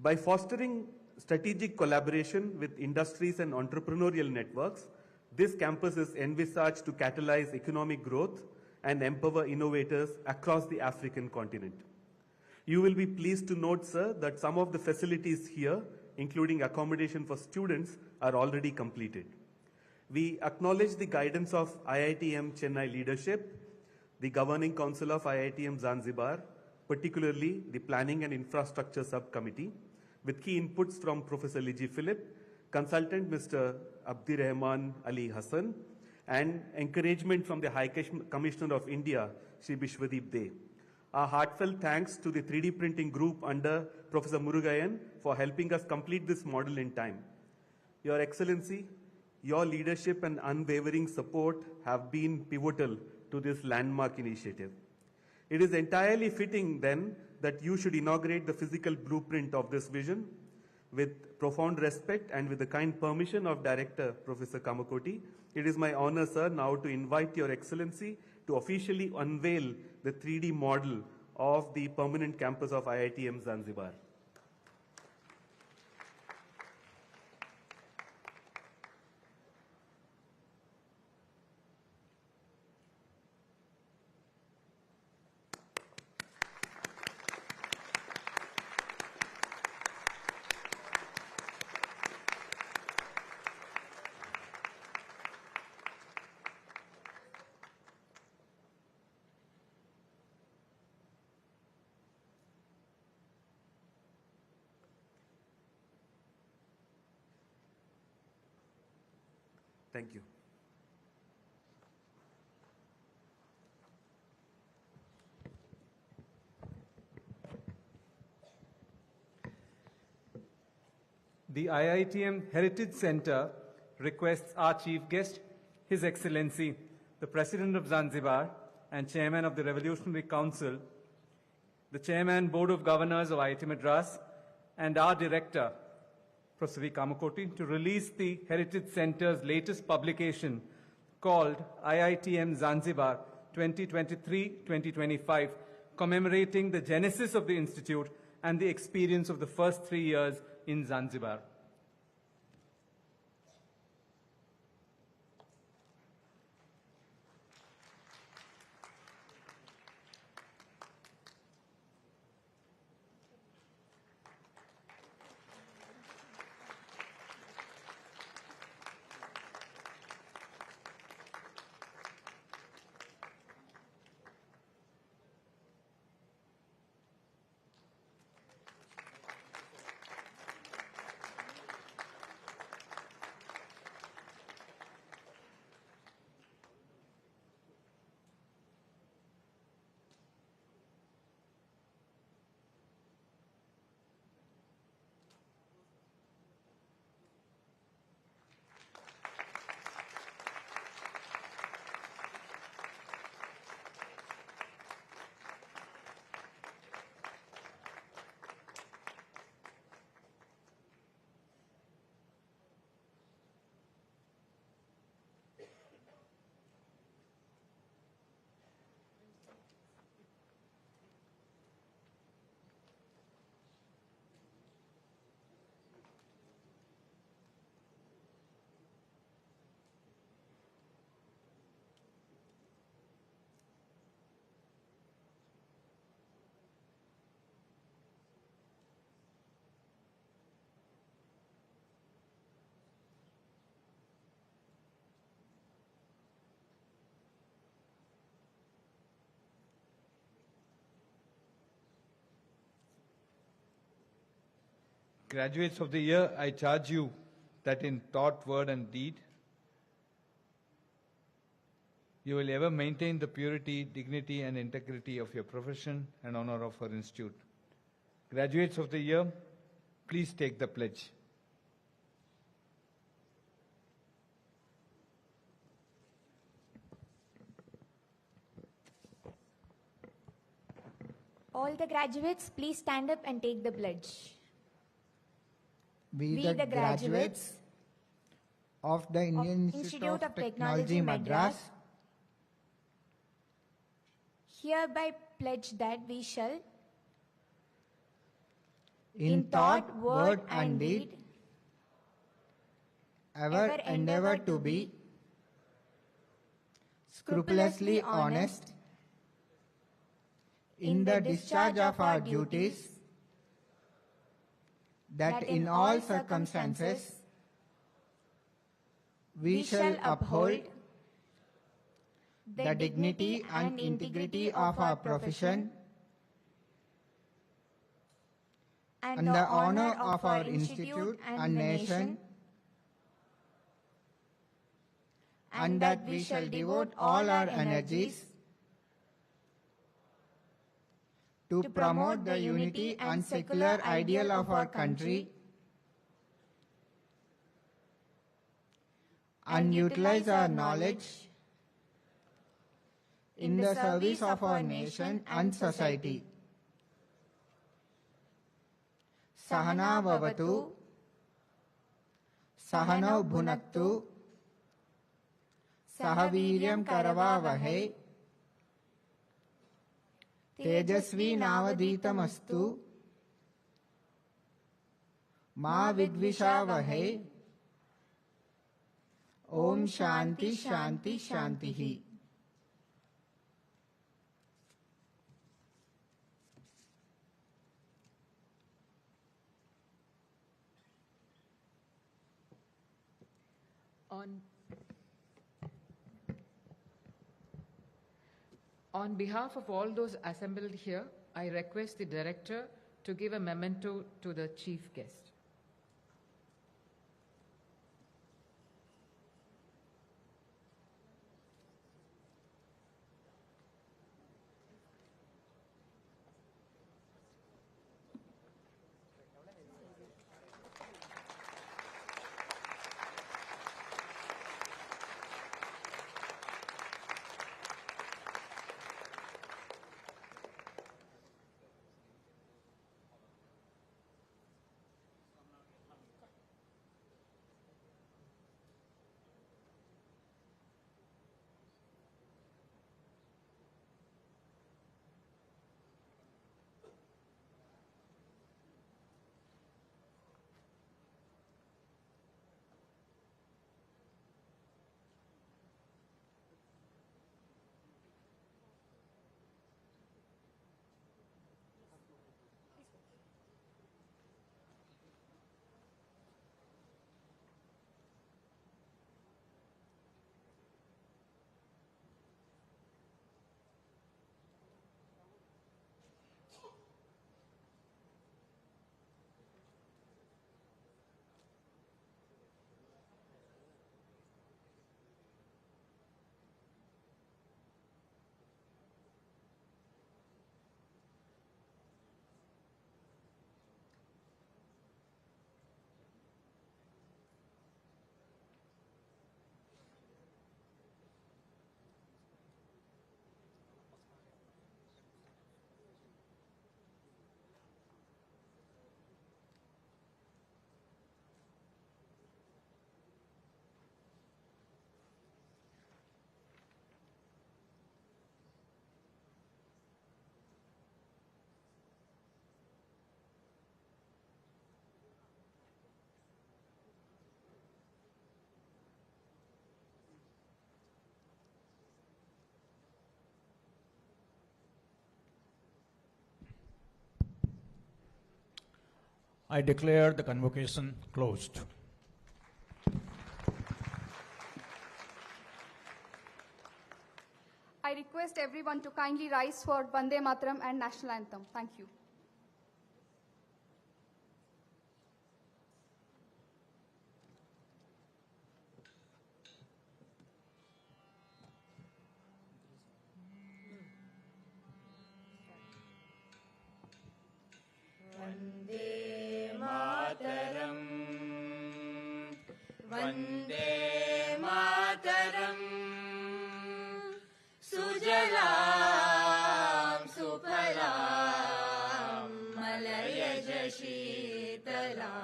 By fostering strategic collaboration with industries and entrepreneurial networks, this campus is envisaged to catalyze economic growth and empower innovators across the African continent. You will be pleased to note, sir, that some of the facilities here, including accommodation for students, are already completed. We acknowledge the guidance of IITM Chennai leadership, the Governing Council of IITM Zanzibar, particularly the Planning and Infrastructure Subcommittee, with key inputs from Professor Liji Philip, Consultant Mr. Abdirahman Ali Hassan, and encouragement from the High Commissioner of India, Shri Bishwadeep De. Our heartfelt thanks to the 3D printing group under Professor Murugayan for helping us complete this model in time. Your Excellency, your leadership and unwavering support have been pivotal to this landmark initiative. It is entirely fitting then that you should inaugurate the physical blueprint of this vision. With profound respect and with the kind permission of Director Professor Kamakoti, it is my honor, sir, now to invite Your Excellency to officially unveil the 3D model of the permanent campus of IITM Zanzibar. Thank you. The IITM Heritage Center requests our Chief Guest, His Excellency, the President of Zanzibar and Chairman of the Revolutionary Council, the Chairman Board of Governors of IIT Madras, and our Director, Professor V. Kamakoti, to release the Heritage Center's latest publication called IITM Zanzibar 2023-2025, commemorating the genesis of the Institute and the experience of the first 3 years in Zanzibar. Graduates of the year, I charge you that in thought, word and deed, you will ever maintain the purity, dignity and integrity of your profession and honor of our institute. Graduates of the year, please take the pledge. All the graduates, please stand up and take the pledge. We the graduates of the Indian Institute of Technology, Madras, hereby pledge that we shall, in thought, word and deed, ever endeavor to be scrupulously honest in the discharge of our duties, that in all circumstances we shall uphold the dignity and integrity of our profession and the honor of our institute and nation, and that we shall devote all our energies to promote the unity and secular ideal of our country and utilize our knowledge in the service of our nation and society. Sahana bhavatu, Sahana bhunaktu, Sahaviryam karavavahe, Tejasvi navaditamastu, Ma vidvishavahe, Om Shanti Shanti Shantihi. On behalf of all those assembled here, I request the Director to give a memento to the Chief Guest. I declare the convocation closed. I request everyone to kindly rise for Vande Mataram and National Anthem. Thank you. Vande Mataram Vande Mataram सुजलां सुफलां मलयज शीतलां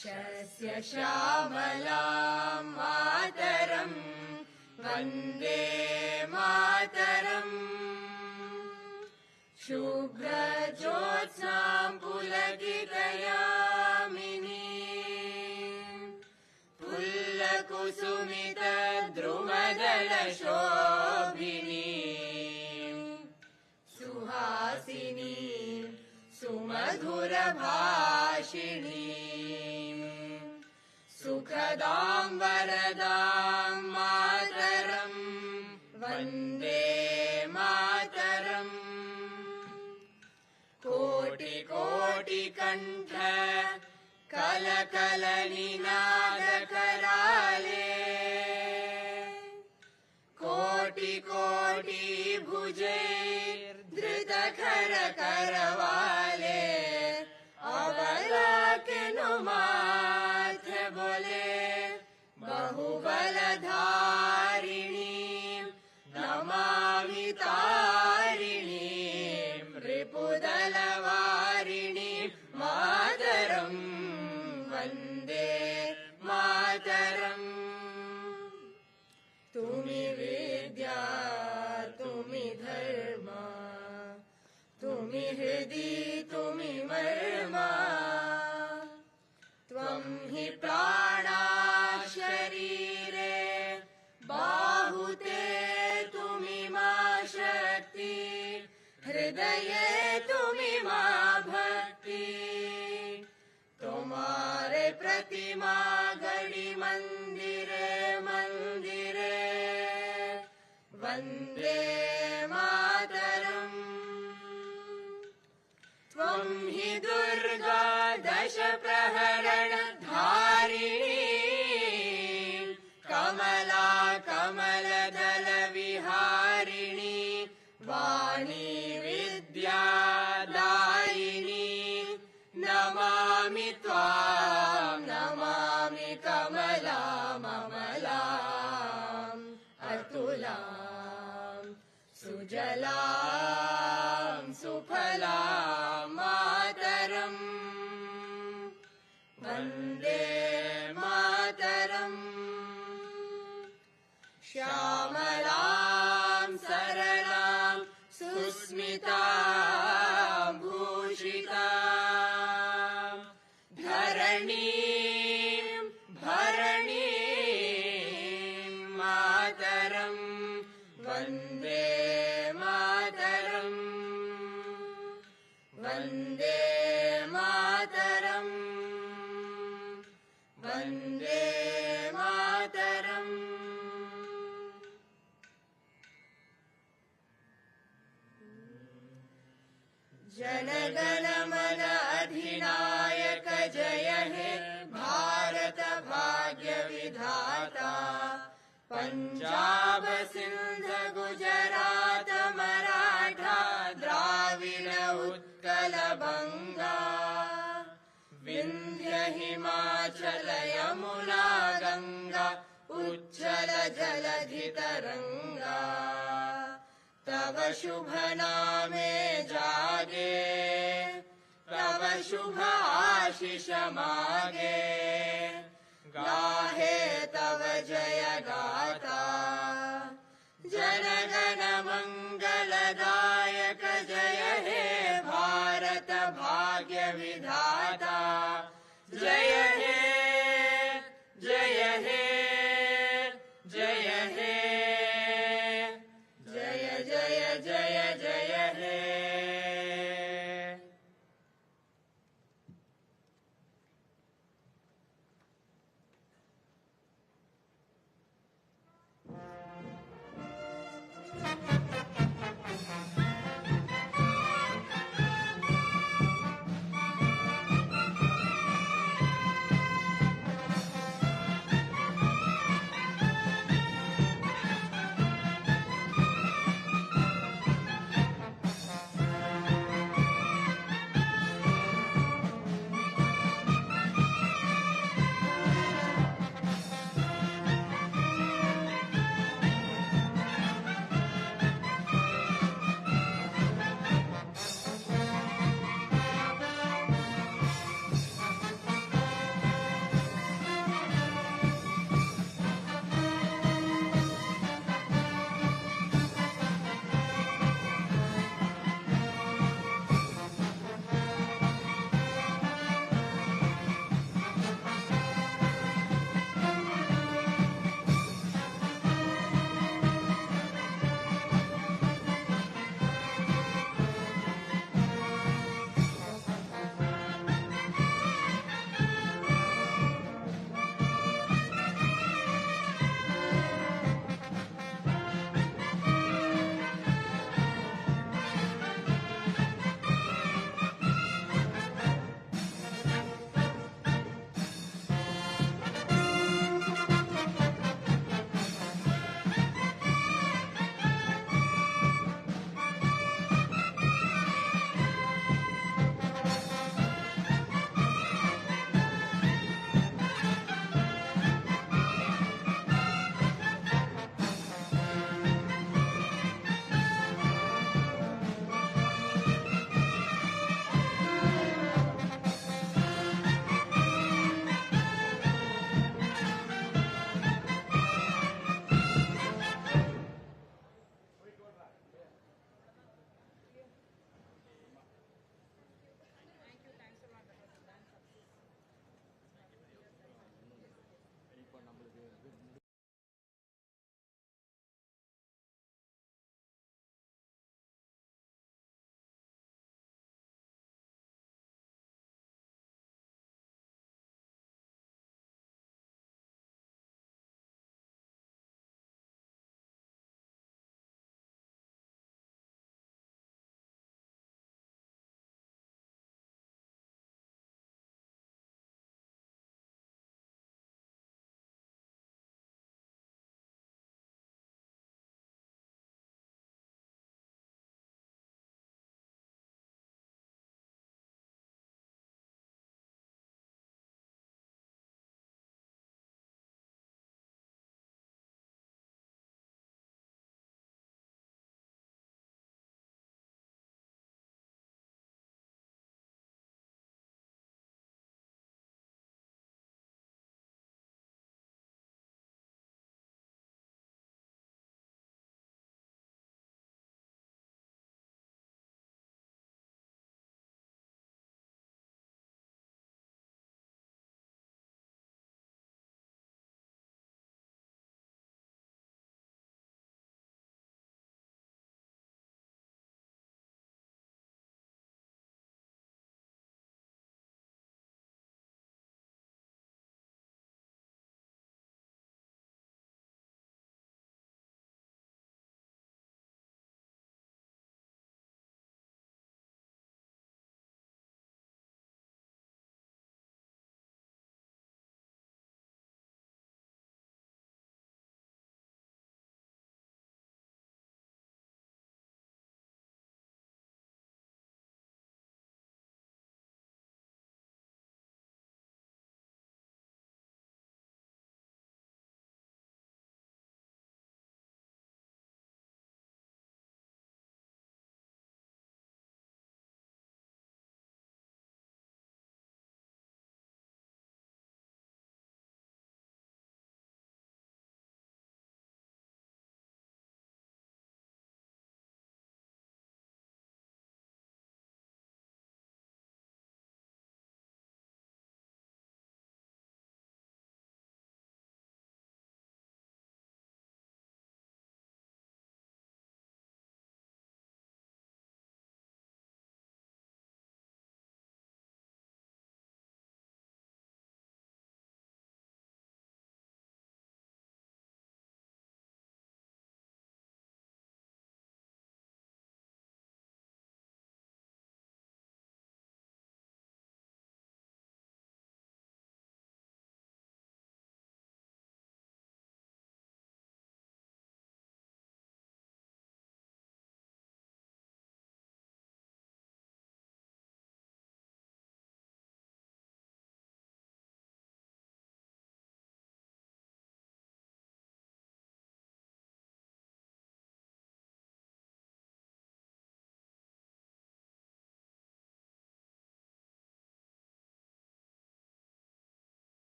शस्य श्यामलां मातरम् वन्दे मातरम् शुभ्रज्योत्स्नां पुलकितयामिनीं फुल्लकुसुमितद्रुमदलशोभिनीं सुहासिनीं सुमधुरभाषिणीं सुखदां वरदां मातरम् वन्दे मातरम् कोटिकोटिकण्ठ कलकलनिनादकराले कोटिकोटि भुजैर्धृतखरकरवाले अबलाकेनु माथे बोले बहुबलधारिणीं नमामि तारिणीं रिपुदलवारिणीं मातरम् वन्दे मातरम् तुमि विद्या तुमि धर्म तुमि हृदि तुमि मर्मा त्वं हि प्राणा शरीरे बाहुते तुमि मा शक्ति हृदये तुमि मा भक्ति तुम्हारे प्रतिमा गढ़ी मंदिरे मंदिरे वन्दे मातरम् त्वं हि दुर्गा दश प्रहरण धारिणी कमला कमलदल विहारिणी वाणी विद्यादायिनी नमामि त्वां नमामि कमलामलाम् अतुलां सुजलां सुफलां मातरम् वन्दे मातरम् श्यामलां सरलां सुस्मितां भूषितां धरणीं भरणीं मातरम् वन्दे मातरम् वन्दे मातरम् वन्दे मातरम् जनगण मन अधिनायक जय हे भारत भाग्य विधाता पंजाब सिंध गुजरात मराठा द्राविड उत्कल बंगा विंध्य हिमाचल यमुना गंगा उच्चल जलधि तरंगा तव शुभ नामे जागे तव शुभ आशीष मागे गाहे तव जय गाता जनगण मंगलदायक जय हे भारत भाग्य विधाता जय हे